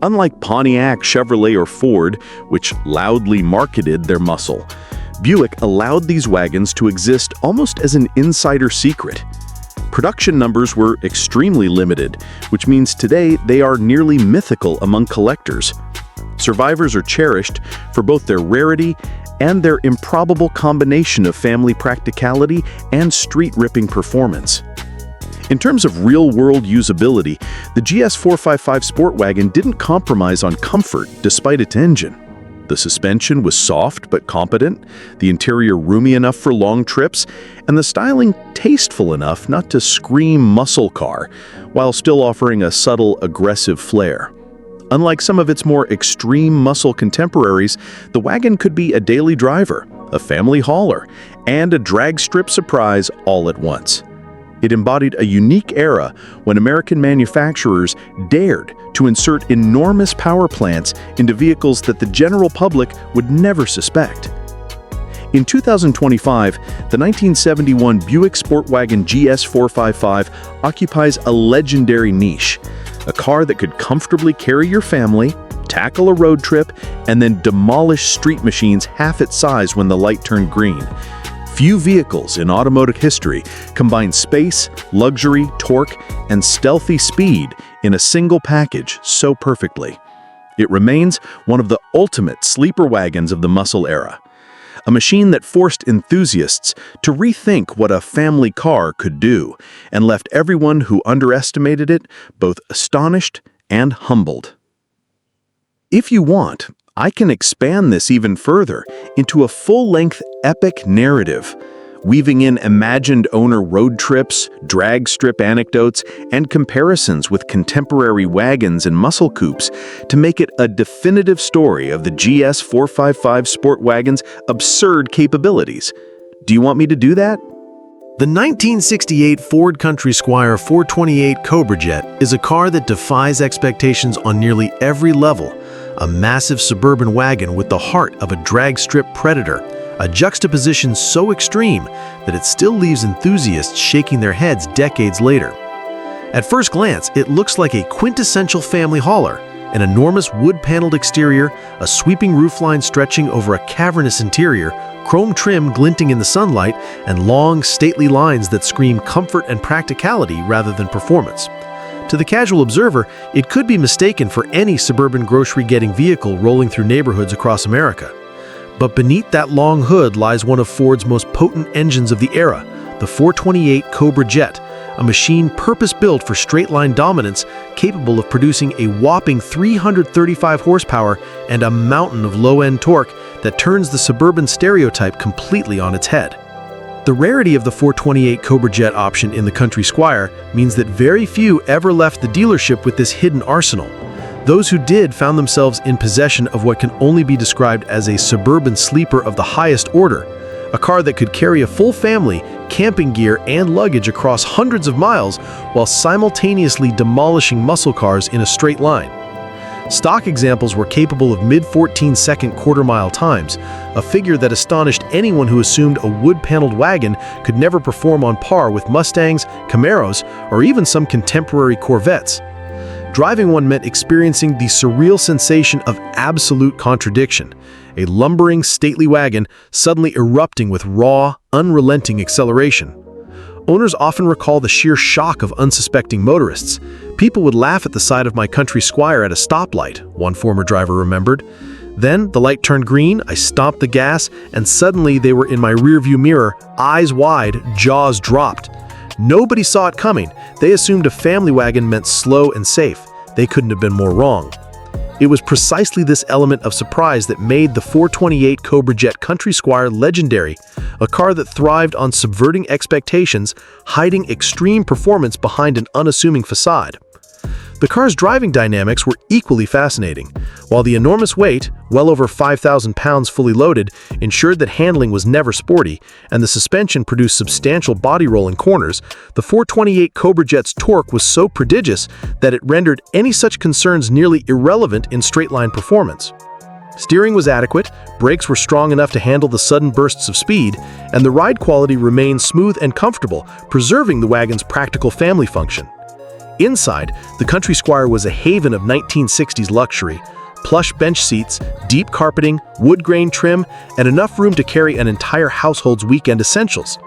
Unlike Pontiac, Chevrolet, or Ford, which loudly marketed their muscle, Buick allowed these wagons to exist almost as an insider secret. Production numbers were extremely limited, which means today they are nearly mythical among collectors. Survivors are cherished for both their rarity and their improbable combination of family practicality and street-ripping performance. In terms of real-world usability, the GS 455 Sport Wagon didn't compromise on comfort despite its engine. The suspension was soft but competent, the interior roomy enough for long trips, and the styling tasteful enough not to scream muscle car, while still offering a subtle, aggressive flair. Unlike some of its more extreme muscle contemporaries, the wagon could be a daily driver, a family hauler, and a drag strip surprise all at once. It embodied a unique era when American manufacturers dared to insert enormous power plants into vehicles that the general public would never suspect. In 2025, the 1971 Buick Sport Wagon GS 455 occupies a legendary niche, a car that could comfortably carry your family, tackle a road trip, and then demolish street machines half its size when the light turned green. Few vehicles in automotive history combine space, luxury, torque, and stealthy speed in a single package so perfectly. It remains one of the ultimate sleeper wagons of the muscle era, a machine that forced enthusiasts to rethink what a family car could do and left everyone who underestimated it both astonished and humbled. If you want, I can expand this even further into a full-length epic narrative, weaving in imagined owner road trips, drag strip anecdotes, and comparisons with contemporary wagons and muscle coupes to make it a definitive story of the GS 455 Sport Wagon's absurd capabilities. Do you want me to do that? The 1968 Ford Country Squire 428 Cobra Jet is a car that defies expectations on nearly every level. A massive suburban wagon with the heart of a drag strip predator, a juxtaposition so extreme that it still leaves enthusiasts shaking their heads decades later. At first glance, it looks like a quintessential family hauler, an enormous wood-paneled exterior, a sweeping roofline stretching over a cavernous interior, chrome trim glinting in the sunlight, and long, stately lines that scream comfort and practicality rather than performance. To the casual observer, it could be mistaken for any suburban grocery-getting vehicle rolling through neighborhoods across America. But beneath that long hood lies one of Ford's most potent engines of the era, the 428 Cobra Jet, a machine purpose-built for straight-line dominance, capable of producing a whopping 335 horsepower and a mountain of low-end torque that turns the suburban stereotype completely on its head. The rarity of the 428 Cobra Jet option in the Country Squire means that very few ever left the dealership with this hidden arsenal. Those who did found themselves in possession of what can only be described as a suburban sleeper of the highest order, a car that could carry a full family, camping gear, and luggage across hundreds of miles while simultaneously demolishing muscle cars in a straight line. Stock examples were capable of mid-14-second quarter-mile times, a figure that astonished anyone who assumed a wood-paneled wagon could never perform on par with Mustangs, Camaros, or even some contemporary Corvettes. Driving one meant experiencing the surreal sensation of absolute contradiction. A lumbering, stately wagon suddenly erupting with raw, unrelenting acceleration. Owners often recall the sheer shock of unsuspecting motorists. People would laugh at the sight of my country Squire at a stoplight, one former driver remembered. Then, the light turned green, I stomped the gas, and suddenly they were in my rearview mirror, eyes wide, jaws dropped. Nobody saw it coming. They assumed a family wagon meant slow and safe. They couldn't have been more wrong. It was precisely this element of surprise that made the 428 Cobra Jet Country Squire legendary, a car that thrived on subverting expectations, hiding extreme performance behind an unassuming facade. The car's driving dynamics were equally fascinating. While the enormous weight, well over 5,000 pounds fully loaded, ensured that handling was never sporty, and the suspension produced substantial body roll in corners, the 428 Cobra Jet's torque was so prodigious that it rendered any such concerns nearly irrelevant in straight-line performance. Steering was adequate, brakes were strong enough to handle the sudden bursts of speed, and the ride quality remained smooth and comfortable, preserving the wagon's practical family function. Inside, the Country Squire was a haven of 1960s luxury. Plush bench seats, deep carpeting, wood grain trim, and enough room to carry an entire household's weekend essentials.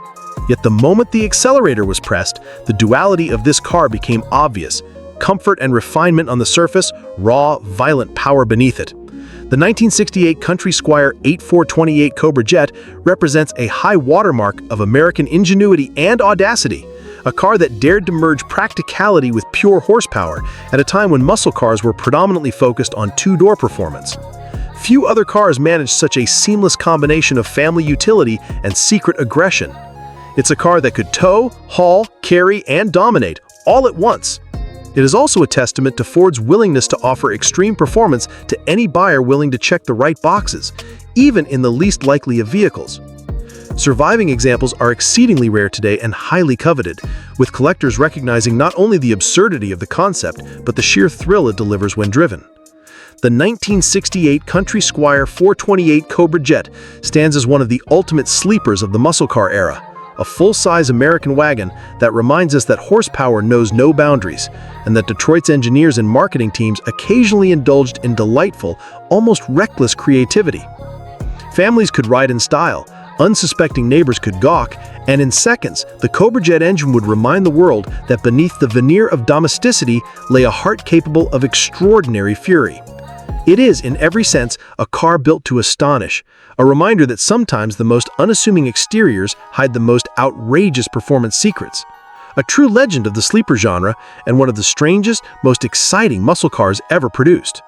Yet the moment the accelerator was pressed, the duality of this car became obvious. Comfort and refinement on the surface, raw, violent power beneath it. The 1968 Country Squire 8428 Cobra Jet represents a high watermark of American ingenuity and audacity. A car that dared to merge practicality with pure horsepower at a time when muscle cars were predominantly focused on two-door performance. Few other cars managed such a seamless combination of family utility and secret aggression. It's a car that could tow, haul, carry, and dominate, all at once. It is also a testament to Ford's willingness to offer extreme performance to any buyer willing to check the right boxes, even in the least likely of vehicles. Surviving examples are exceedingly rare today and highly coveted, with collectors recognizing not only the absurdity of the concept, but the sheer thrill it delivers when driven. The 1968 Country Squire 428 Cobra Jet stands as one of the ultimate sleepers of the muscle car era, a full-size American wagon that reminds us that horsepower knows no boundaries, and that Detroit's engineers and marketing teams occasionally indulged in delightful, almost reckless creativity. Families could ride in style, unsuspecting neighbors could gawk, and in seconds, the Cobra Jet engine would remind the world that beneath the veneer of domesticity lay a heart capable of extraordinary fury. It is, in every sense, a car built to astonish, a reminder that sometimes the most unassuming exteriors hide the most outrageous performance secrets. A true legend of the sleeper genre, and one of the strangest, most exciting muscle cars ever produced.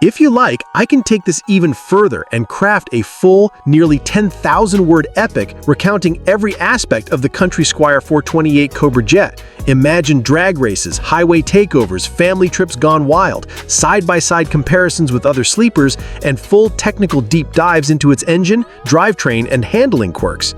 If you like, I can take this even further and craft a full, nearly 10,000-word epic recounting every aspect of the Country Squire 428 Cobra Jet. Imagine drag races, highway takeovers, family trips gone wild, side-by-side comparisons with other sleepers, and full technical deep dives into its engine, drivetrain, and handling quirks.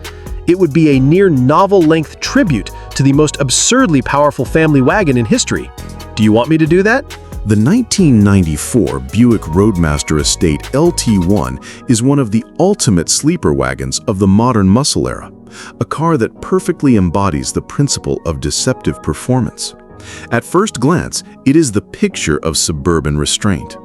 It would be a near novel-length tribute to the most absurdly powerful family wagon in history. Do you want me to do that? The 1994 Buick Roadmaster Estate LT1 is one of the ultimate sleeper wagons of the modern muscle era, a car that perfectly embodies the principle of deceptive performance. At first glance, it is the picture of suburban restraint.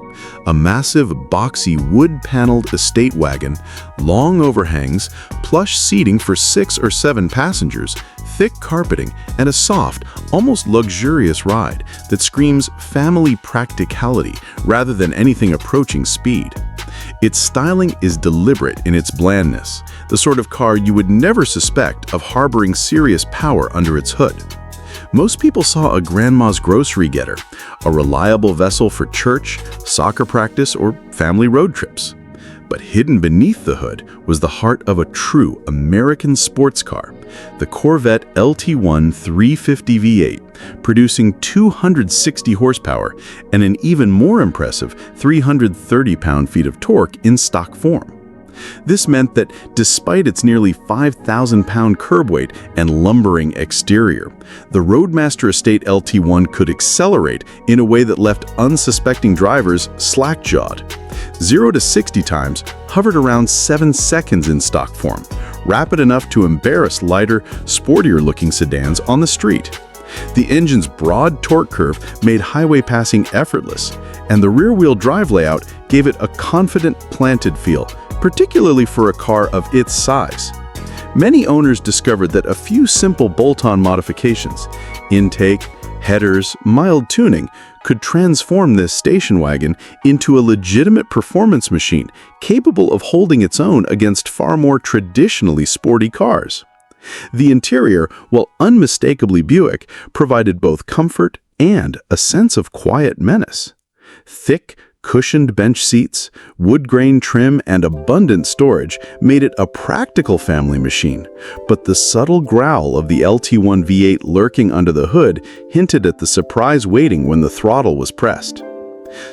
A massive, boxy, wood-paneled estate wagon, long overhangs, plush seating for 6 or 7 passengers, thick carpeting, and a soft, almost luxurious ride that screams family practicality rather than anything approaching speed. Its styling is deliberate in its blandness, the sort of car you would never suspect of harboring serious power under its hood. Most people saw a grandma's grocery getter, a reliable vessel for church, soccer practice, or family road trips. But hidden beneath the hood was the heart of a true American sports car, the Corvette LT1 350 V8, producing 260 horsepower and an even more impressive 330 pound-feet of torque in stock form. This meant that despite its nearly 5,000-pound curb weight and lumbering exterior, the Roadmaster Estate LT1 could accelerate in a way that left unsuspecting drivers slack-jawed. 0 to 60 times hovered around 7 seconds in stock form, rapid enough to embarrass lighter, sportier-looking sedans on the street. The engine's broad torque curve made highway passing effortless, and the rear-wheel drive layout gave it a confident, planted feel, particularly for a car of its size. Many owners discovered that a few simple bolt-on modifications, intake, headers, mild tuning, could transform this station wagon into a legitimate performance machine capable of holding its own against far more traditionally sporty cars. The interior, while unmistakably Buick, provided both comfort and a sense of quiet menace. Thick, cushioned bench seats, wood grain trim, and abundant storage made it a practical family machine, but the subtle growl of the LT1 V8 lurking under the hood hinted at the surprise waiting when the throttle was pressed.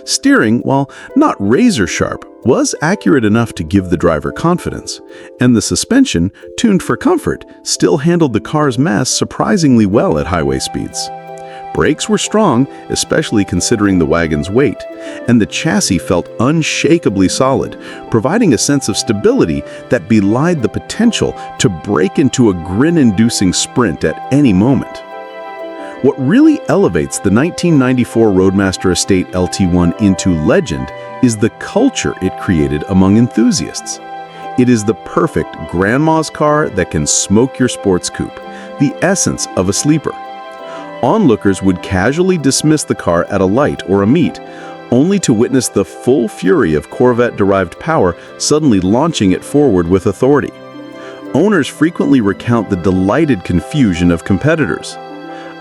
Steering, while not razor-sharp, was accurate enough to give the driver confidence, and the suspension, tuned for comfort, still handled the car's mass surprisingly well at highway speeds. Brakes were strong, especially considering the wagon's weight, and the chassis felt unshakably solid, providing a sense of stability that belied the potential to break into a grin-inducing sprint at any moment. What really elevates the 1994 Roadmaster Estate LT1 into legend is the culture it created among enthusiasts. It is the perfect grandma's car that can smoke your sports coupe, the essence of a sleeper. Onlookers would casually dismiss the car at a light or a meet, only to witness the full fury of Corvette-derived power suddenly launching it forward with authority. Owners frequently recount the delighted confusion of competitors.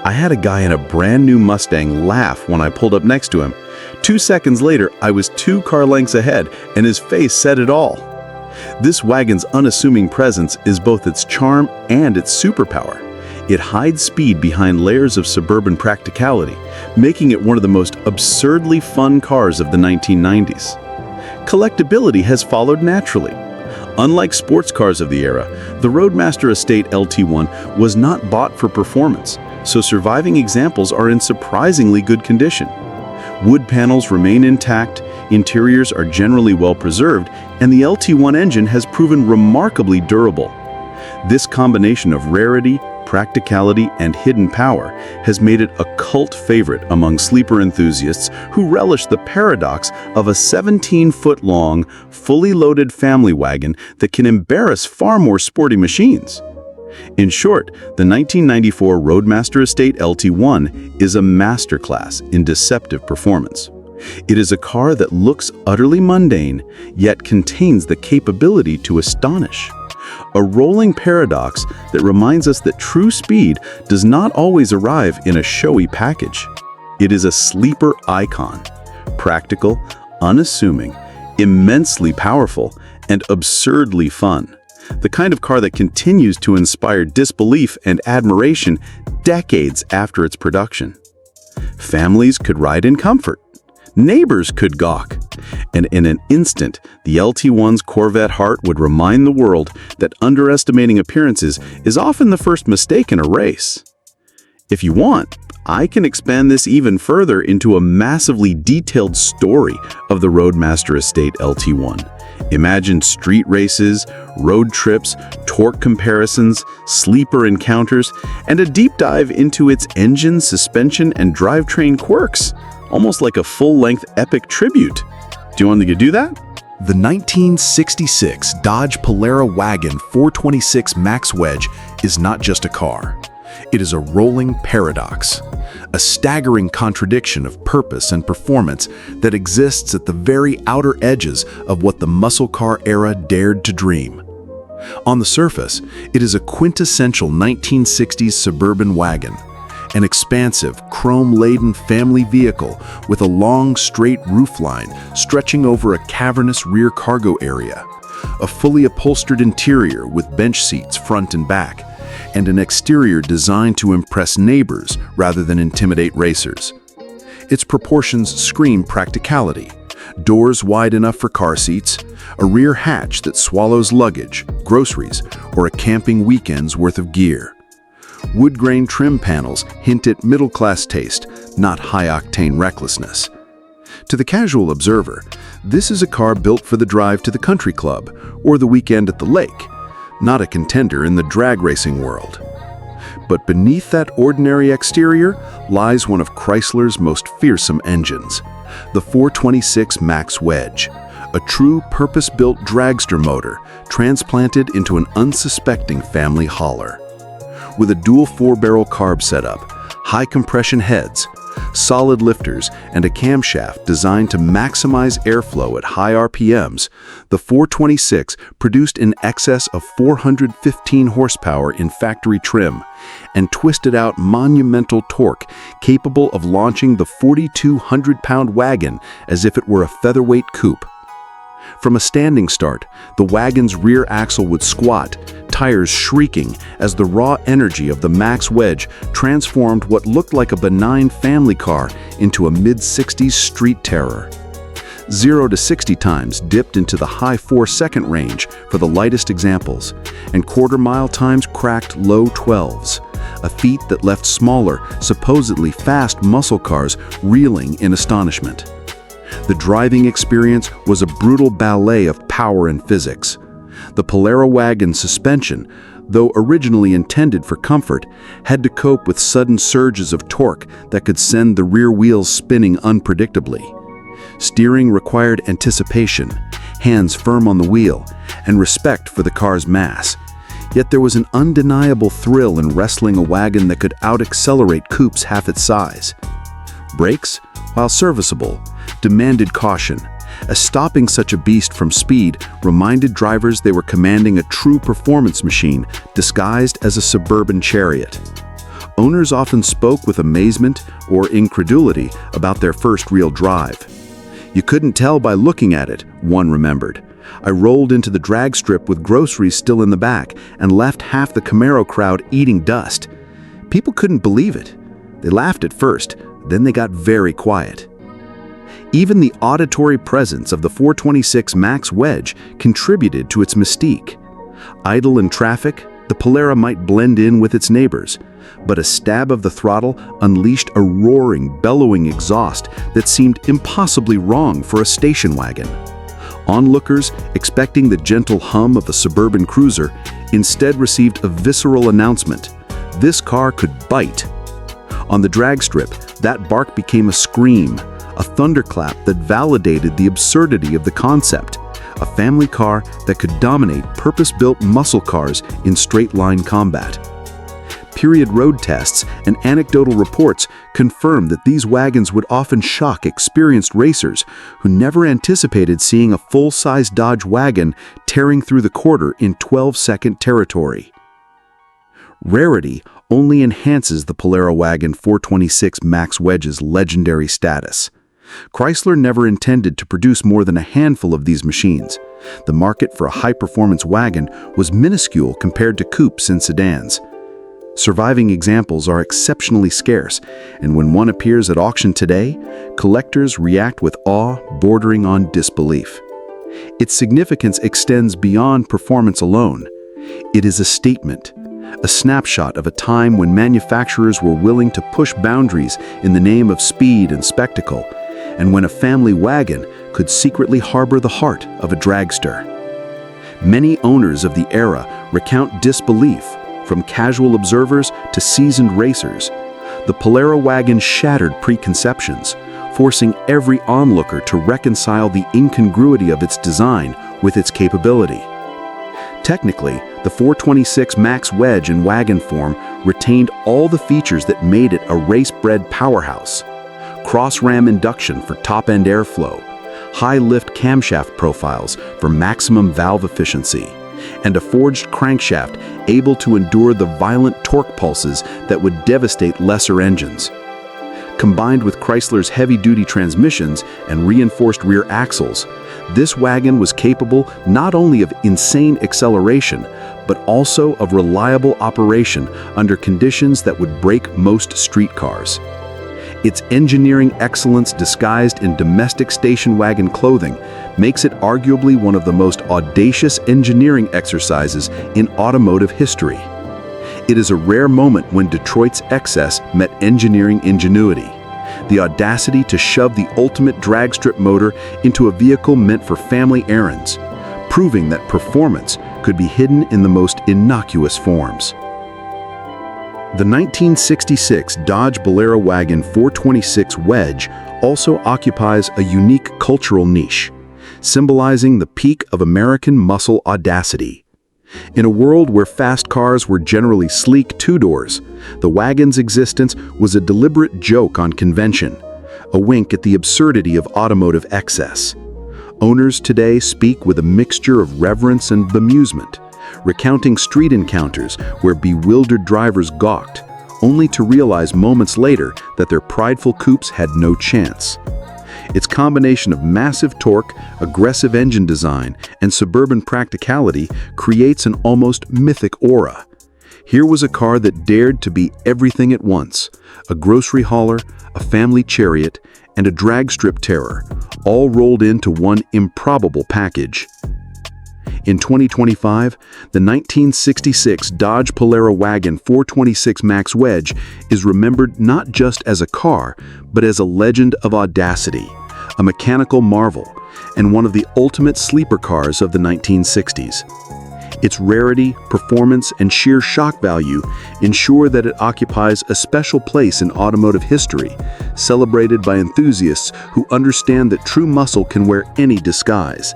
I had a guy in a brand new Mustang laugh when I pulled up next to him. 2 seconds later, I was 2 car lengths ahead, and his face said it all. This wagon's unassuming presence is both its charm and its superpower. It hides speed behind layers of suburban practicality, making it one of the most absurdly fun cars of the 1990s. Collectability has followed naturally. Unlike sports cars of the era, the Roadmaster Estate LT1 was not bought for performance, so surviving examples are in surprisingly good condition. Wood panels remain intact, interiors are generally well preserved, and the LT1 engine has proven remarkably durable. This combination of rarity, practicality, and hidden power has made it a cult favorite among sleeper enthusiasts who relish the paradox of a 17-foot-long, fully loaded family wagon that can embarrass far more sporty machines. In short, the 1994 Roadmaster Estate LT1 is a masterclass in deceptive performance. It is a car that looks utterly mundane, yet contains the capability to astonish. A rolling paradox that reminds us that true speed does not always arrive in a showy package. It is a sleeper icon, practical, unassuming, immensely powerful, and absurdly fun. The kind of car that continues to inspire disbelief and admiration decades after its production. Families could ride in comfort. Neighbors could gawk. And in an instant, the LT1's Corvette heart would remind the world that underestimating appearances is often the first mistake in a race. If you want, I can expand this even further into a massively detailed story of the Roadmaster Estate LT1. Imagine street races, road trips, torque comparisons, sleeper encounters, and a deep dive into its engine, suspension, and drivetrain quirks, almost like a full-length epic tribute. Do you want me to do that? The 1966 Dodge Polara Wagon 426 Max Wedge is not just a car. It is a rolling paradox, a staggering contradiction of purpose and performance that exists at the very outer edges of what the muscle car era dared to dream. On the surface, it is a quintessential 1960s suburban wagon, an expansive, chrome-laden family vehicle with a long, straight roofline stretching over a cavernous rear cargo area, a fully upholstered interior with bench seats front and back, and an exterior designed to impress neighbors rather than intimidate racers. Its proportions scream practicality. Doors wide enough for car seats, a rear hatch that swallows luggage, groceries, or a camping weekend's worth of gear. Wood grain trim panels hint at middle-class taste, not high-octane recklessness. To the casual observer, this is a car built for the drive to the country club or the weekend at the lake, not a contender in the drag racing world. But beneath that ordinary exterior lies one of Chrysler's most fearsome engines, the 426 Max Wedge, a true purpose-built dragster motor transplanted into an unsuspecting family hauler. With a dual 4-barrel carb setup, high compression heads, solid lifters, and a camshaft designed to maximize airflow at high RPMs, the 426 produced in excess of 415 horsepower in factory trim and twisted out monumental torque capable of launching the 4,200-pound wagon as if it were a featherweight coupe. From a standing start, the wagon's rear axle would squat, tires shrieking as the raw energy of the Max Wedge transformed what looked like a benign family car into a mid-60s street terror. 0 to 60 times dipped into the high 4-second range for the lightest examples, and quarter-mile times cracked low 12s, a feat that left smaller, supposedly fast muscle cars reeling in astonishment. The driving experience was a brutal ballet of power and physics. The Polara wagon suspension, though originally intended for comfort, had to cope with sudden surges of torque that could send the rear wheels spinning unpredictably. Steering required anticipation, hands firm on the wheel, and respect for the car's mass. Yet there was an undeniable thrill in wrestling a wagon that could out-accelerate coupes half its size. Brakes, while serviceable, demanded caution, as stopping such a beast from speed reminded drivers they were commanding a true performance machine disguised as a suburban chariot. Owners often spoke with amazement or incredulity about their first real drive. "You couldn't tell by looking at it," one remembered. "I rolled into the drag strip with groceries still in the back and left half the Camaro crowd eating dust." People couldn't believe it. They laughed at first, then they got very quiet. Even the auditory presence of the 426 Max Wedge contributed to its mystique. Idle in traffic, the Polara might blend in with its neighbors, but a stab of the throttle unleashed a roaring, bellowing exhaust that seemed impossibly wrong for a station wagon. Onlookers, expecting the gentle hum of a suburban cruiser, instead received a visceral announcement: this car could bite. On the drag strip, that bark became a scream, a thunderclap that validated the absurdity of the concept, a family car that could dominate purpose-built muscle cars in straight-line combat. Period road tests and anecdotal reports confirmed that these wagons would often shock experienced racers who never anticipated seeing a full-size Dodge wagon tearing through the quarter in 12-second territory. Rarity only enhances the Polara Wagon 426 Max Wedge's legendary status. Chrysler never intended to produce more than a handful of these machines. The market for a high-performance wagon was minuscule compared to coupes and sedans. Surviving examples are exceptionally scarce, and when one appears at auction today, collectors react with awe bordering on disbelief. Its significance extends beyond performance alone. It is a statement, a snapshot of a time when manufacturers were willing to push boundaries in the name of speed and spectacle, and when a family wagon could secretly harbor the heart of a dragster. Many owners of the era recount disbelief, from casual observers to seasoned racers. The Polara wagon shattered preconceptions, forcing every onlooker to reconcile the incongruity of its design with its capability. Technically, the 426 Max Wedge in wagon form retained all the features that made it a race-bred powerhouse. Cross-ram induction for top-end airflow, high-lift camshaft profiles for maximum valve efficiency, and a forged crankshaft able to endure the violent torque pulses that would devastate lesser engines. Combined with Chrysler's heavy-duty transmissions and reinforced rear axles, this wagon was capable not only of insane acceleration, but also of reliable operation under conditions that would break most street cars. Its engineering excellence disguised in domestic station wagon clothing makes it arguably one of the most audacious engineering exercises in automotive history. It is a rare moment when Detroit's excess met engineering ingenuity, the audacity to shove the ultimate drag strip motor into a vehicle meant for family errands, proving that performance could be hidden in the most innocuous forms. The 1966 Dodge Polara Wagon 426 Wedge also occupies a unique cultural niche, symbolizing the peak of American muscle audacity. In a world where fast cars were generally sleek two-doors, the wagon's existence was a deliberate joke on convention, a wink at the absurdity of automotive excess. Owners today speak with a mixture of reverence and bemusement, recounting street encounters where bewildered drivers gawked, only to realize moments later that their prideful coupes had no chance. Its combination of massive torque, aggressive engine design, and suburban practicality creates an almost mythic aura. Here was a car that dared to be everything at once: a grocery hauler, a family chariot, and a drag strip terror, all rolled into one improbable package. In 2025, the 1966 Dodge Polara Wagon 426 Max Wedge is remembered not just as a car, but as a legend of audacity, a mechanical marvel, and one of the ultimate sleeper cars of the 1960s. Its rarity, performance, and sheer shock value ensure that it occupies a special place in automotive history, celebrated by enthusiasts who understand that true muscle can wear any disguise.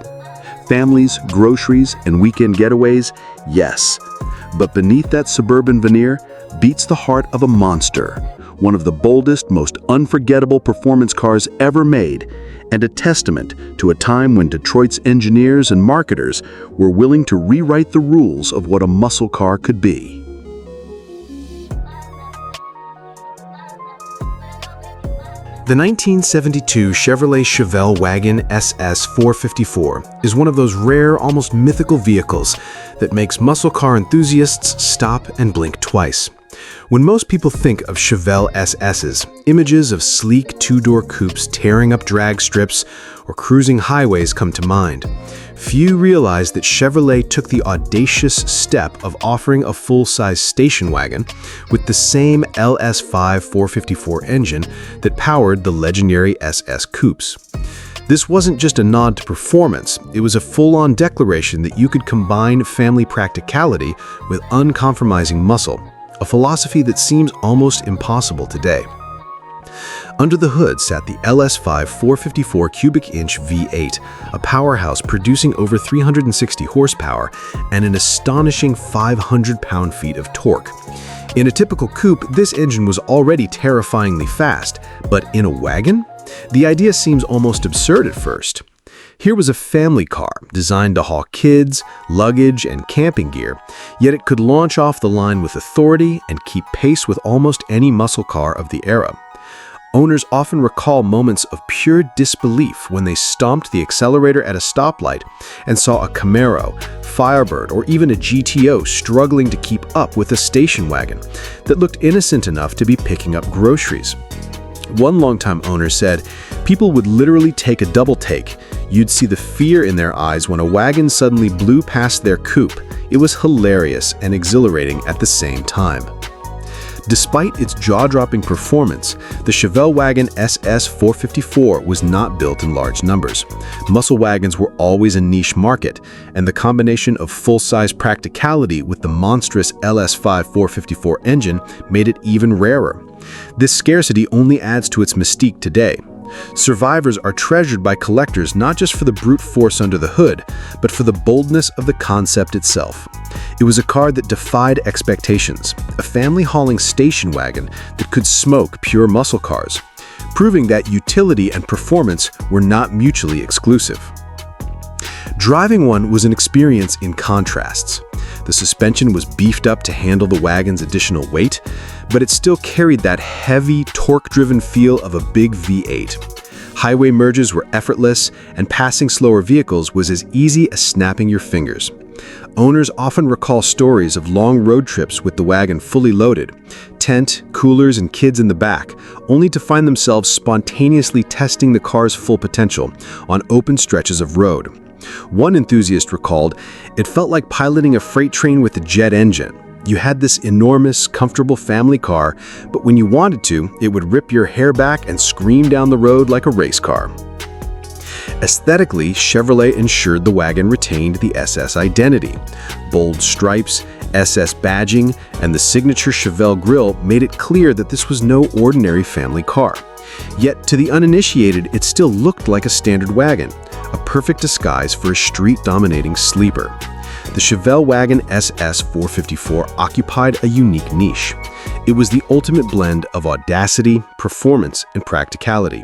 Families, groceries, and weekend getaways, yes. But beneath that suburban veneer beats the heart of a monster, one of the boldest, most unforgettable performance cars ever made, and a testament to a time when Detroit's engineers and marketers were willing to rewrite the rules of what a muscle car could be. The 1972 Chevrolet Chevelle Wagon SS 454 is one of those rare, almost mythical vehicles that makes muscle car enthusiasts stop and blink twice. When most people think of Chevelle SSs, images of sleek two-door coupes tearing up drag strips or cruising highways come to mind. Few realize that Chevrolet took the audacious step of offering a full-size station wagon with the same LS5 454 engine that powered the legendary SS coupes. This wasn't just a nod to performance, it was a full-on declaration that you could combine family practicality with uncompromising muscle, a philosophy that seems almost impossible today. Under the hood sat the LS5 454 cubic inch V8, a powerhouse producing over 360 horsepower and an astonishing 500 pound-feet of torque. In a typical coupe, this engine was already terrifyingly fast, but in a wagon? The idea seems almost absurd at first. Here was a family car designed to haul kids, luggage, and camping gear, yet it could launch off the line with authority and keep pace with almost any muscle car of the era. Owners often recall moments of pure disbelief when they stomped the accelerator at a stoplight and saw a Camaro, Firebird, or even a GTO struggling to keep up with a station wagon that looked innocent enough to be picking up groceries. One longtime owner said, "People would literally take a double take. You'd see the fear in their eyes when a wagon suddenly blew past their coupe. It was hilarious and exhilarating at the same time." Despite its jaw-dropping performance, the Chevelle Wagon SS 454 was not built in large numbers. Muscle wagons were always a niche market, and the combination of full-size practicality with the monstrous LS5 454 engine made it even rarer. This scarcity only adds to its mystique today. Survivors are treasured by collectors not just for the brute force under the hood, but for the boldness of the concept itself. It was a car that defied expectations, a family-hauling station wagon that could smoke pure muscle cars, proving that utility and performance were not mutually exclusive. Driving one was an experience in contrasts. The suspension was beefed up to handle the wagon's additional weight, but it still carried that heavy, torque-driven feel of a big V8. Highway merges were effortless, and passing slower vehicles was as easy as snapping your fingers. Owners often recall stories of long road trips with the wagon fully loaded, tent, coolers, and kids in the back, only to find themselves spontaneously testing the car's full potential on open stretches of road. One enthusiast recalled, "It felt like piloting a freight train with a jet engine. You had this enormous, comfortable family car, but when you wanted to, it would rip your hair back and scream down the road like a race car." Aesthetically, Chevrolet ensured the wagon retained the SS identity. Bold stripes, SS badging and the signature Chevelle grille made it clear that this was no ordinary family car. Yet, to the uninitiated, it still looked like a standard wagon, a perfect disguise for a street-dominating sleeper. The Chevelle Wagon SS 454 occupied a unique niche. It was the ultimate blend of audacity, performance, and practicality.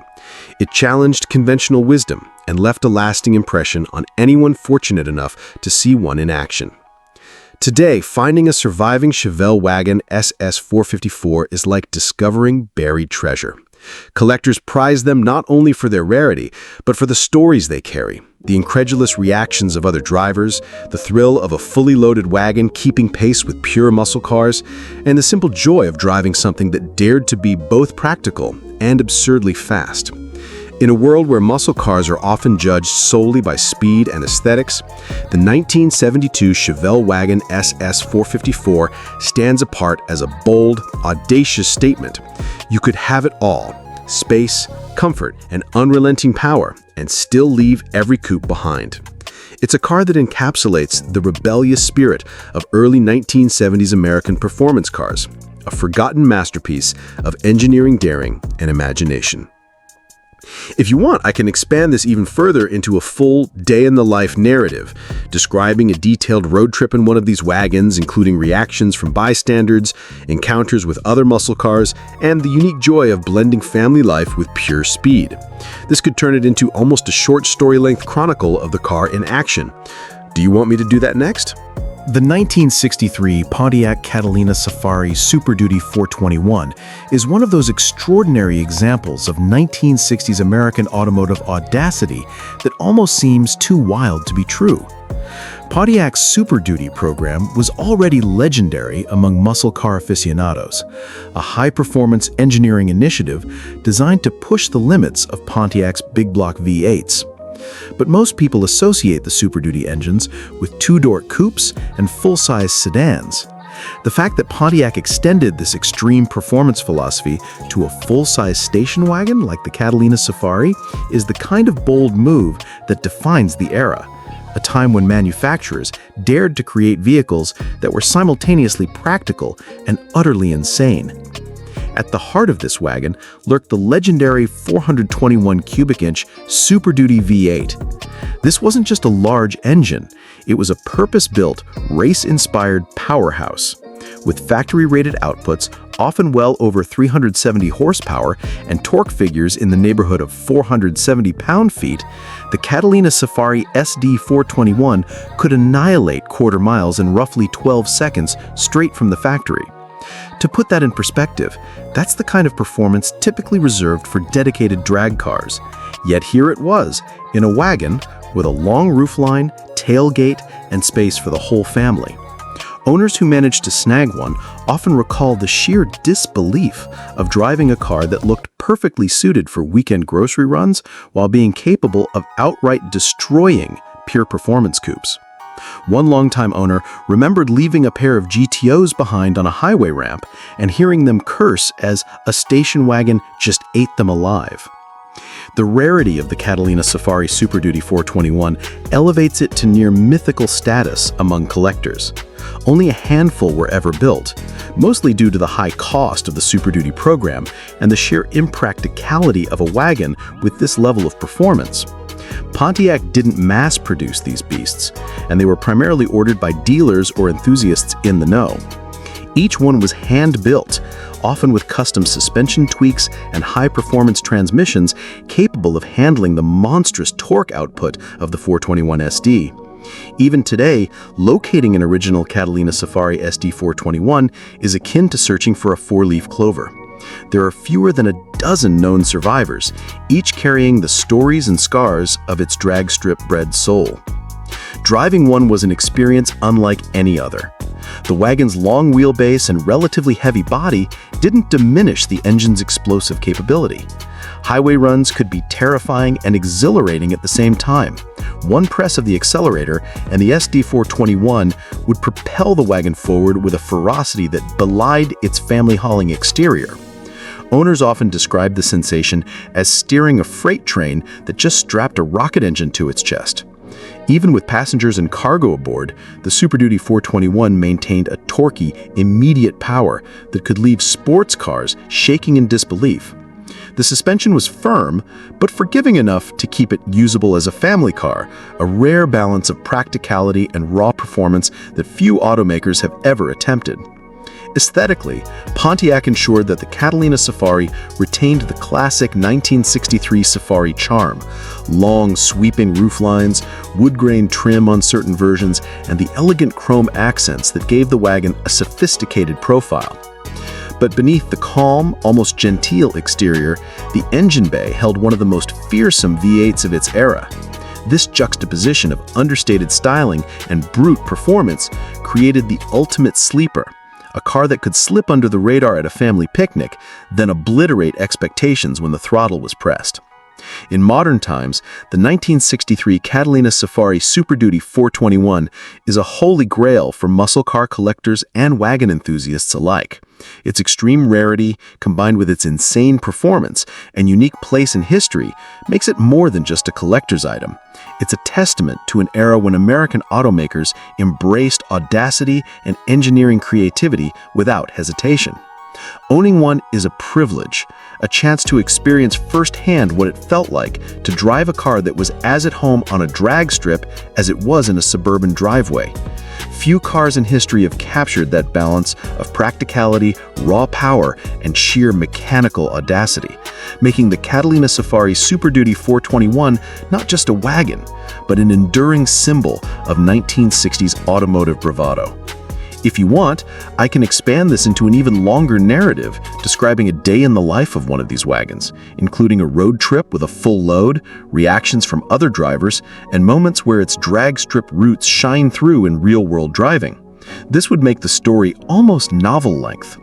It challenged conventional wisdom and left a lasting impression on anyone fortunate enough to see one in action. Today, finding a surviving Chevelle Wagon SS 454 is like discovering buried treasure. Collectors prize them not only for their rarity, but for the stories they carry, the incredulous reactions of other drivers, the thrill of a fully loaded wagon keeping pace with pure muscle cars, and the simple joy of driving something that dared to be both practical and absurdly fast. In a world where muscle cars are often judged solely by speed and aesthetics, the 1972 Chevelle Wagon SS 454 stands apart as a bold, audacious statement. You could have it all: space, comfort, and unrelenting power, and still leave every coupe behind. It's a car that encapsulates the rebellious spirit of early 1970s American performance cars, a forgotten masterpiece of engineering daring and imagination. If you want, I can expand this even further into a full day-in-the-life narrative, describing a detailed road trip in one of these wagons, including reactions from bystanders, encounters with other muscle cars, and the unique joy of blending family life with pure speed. This could turn it into almost a short story-length chronicle of the car in action. Do you want me to do that next? The 1963 Pontiac Catalina Safari Super Duty 421 is one of those extraordinary examples of 1960s American automotive audacity that almost seems too wild to be true. Pontiac's Super Duty program was already legendary among muscle car aficionados, a high-performance engineering initiative designed to push the limits of Pontiac's big block V8s. But most people associate the Super Duty engines with two-door coupes and full-size sedans. The fact that Pontiac extended this extreme performance philosophy to a full-size station wagon like the Catalina Safari is the kind of bold move that defines the era, a time when manufacturers dared to create vehicles that were simultaneously practical and utterly insane. At the heart of this wagon lurked the legendary 421 cubic inch Super Duty V8. This wasn't just a large engine, it was a purpose-built, race-inspired powerhouse. With factory-rated outputs, often well over 370 horsepower, and torque figures in the neighborhood of 470 pound-feet, the Catalina Safari SD 421 could annihilate quarter miles in roughly 12 seconds straight from the factory. To put that in perspective, that's the kind of performance typically reserved for dedicated drag cars. Yet here it was, in a wagon with a long roofline, tailgate, and space for the whole family. Owners who managed to snag one often recall the sheer disbelief of driving a car that looked perfectly suited for weekend grocery runs while being capable of outright destroying pure performance coupes. One longtime owner remembered leaving a pair of GTOs behind on a highway ramp and hearing them curse as a station wagon just ate them alive. The rarity of the Catalina Safari Super Duty 421 elevates it to near mythical status among collectors. Only a handful were ever built, mostly due to the high cost of the Super Duty program and the sheer impracticality of a wagon with this level of performance. Pontiac didn't mass-produce these beasts, and they were primarily ordered by dealers or enthusiasts in the know. Each one was hand-built, often with custom suspension tweaks and high-performance transmissions capable of handling the monstrous torque output of the 421 SD. Even today, locating an original Catalina Safari SD 421 is akin to searching for a four-leaf clover. There are fewer than a dozen known survivors, each carrying the stories and scars of its drag strip-bred soul. Driving one was an experience unlike any other. The wagon's long wheelbase and relatively heavy body didn't diminish the engine's explosive capability. Highway runs could be terrifying and exhilarating at the same time. One press of the accelerator and the SD 421 would propel the wagon forward with a ferocity that belied its family-hauling exterior. Owners often describe the sensation as steering a freight train that just strapped a rocket engine to its chest. Even with passengers and cargo aboard, the Super Duty 421 maintained a torquey, immediate power that could leave sports cars shaking in disbelief. The suspension was firm, but forgiving enough to keep it usable as a family car, a rare balance of practicality and raw performance that few automakers have ever attempted. Aesthetically, Pontiac ensured that the Catalina Safari retained the classic 1963 Safari charm: long, sweeping rooflines, wood-grain trim on certain versions, and the elegant chrome accents that gave the wagon a sophisticated profile. But beneath the calm, almost genteel exterior, the engine bay held one of the most fearsome V8s of its era. This juxtaposition of understated styling and brute performance created the ultimate sleeper, a car that could slip under the radar at a family picnic, then obliterate expectations when the throttle was pressed. In modern times, the 1963 Catalina Safari Super Duty 421 is a holy grail for muscle car collectors and wagon enthusiasts alike. Its extreme rarity, combined with its insane performance and unique place in history, makes it more than just a collector's item. It's a testament to an era when American automakers embraced audacity and engineering creativity without hesitation. Owning one is a privilege, a chance to experience firsthand what it felt like to drive a car that was as at home on a drag strip as it was in a suburban driveway. Few cars in history have captured that balance of practicality, raw power, and sheer mechanical audacity, making the Catalina Safari Super Duty 421 not just a wagon, but an enduring symbol of 1960s automotive bravado. If you want, I can expand this into an even longer narrative describing a day in the life of one of these wagons, including a road trip with a full load, reactions from other drivers, and moments where its drag strip roots shine through in real-world driving. This would make the story almost novel-length,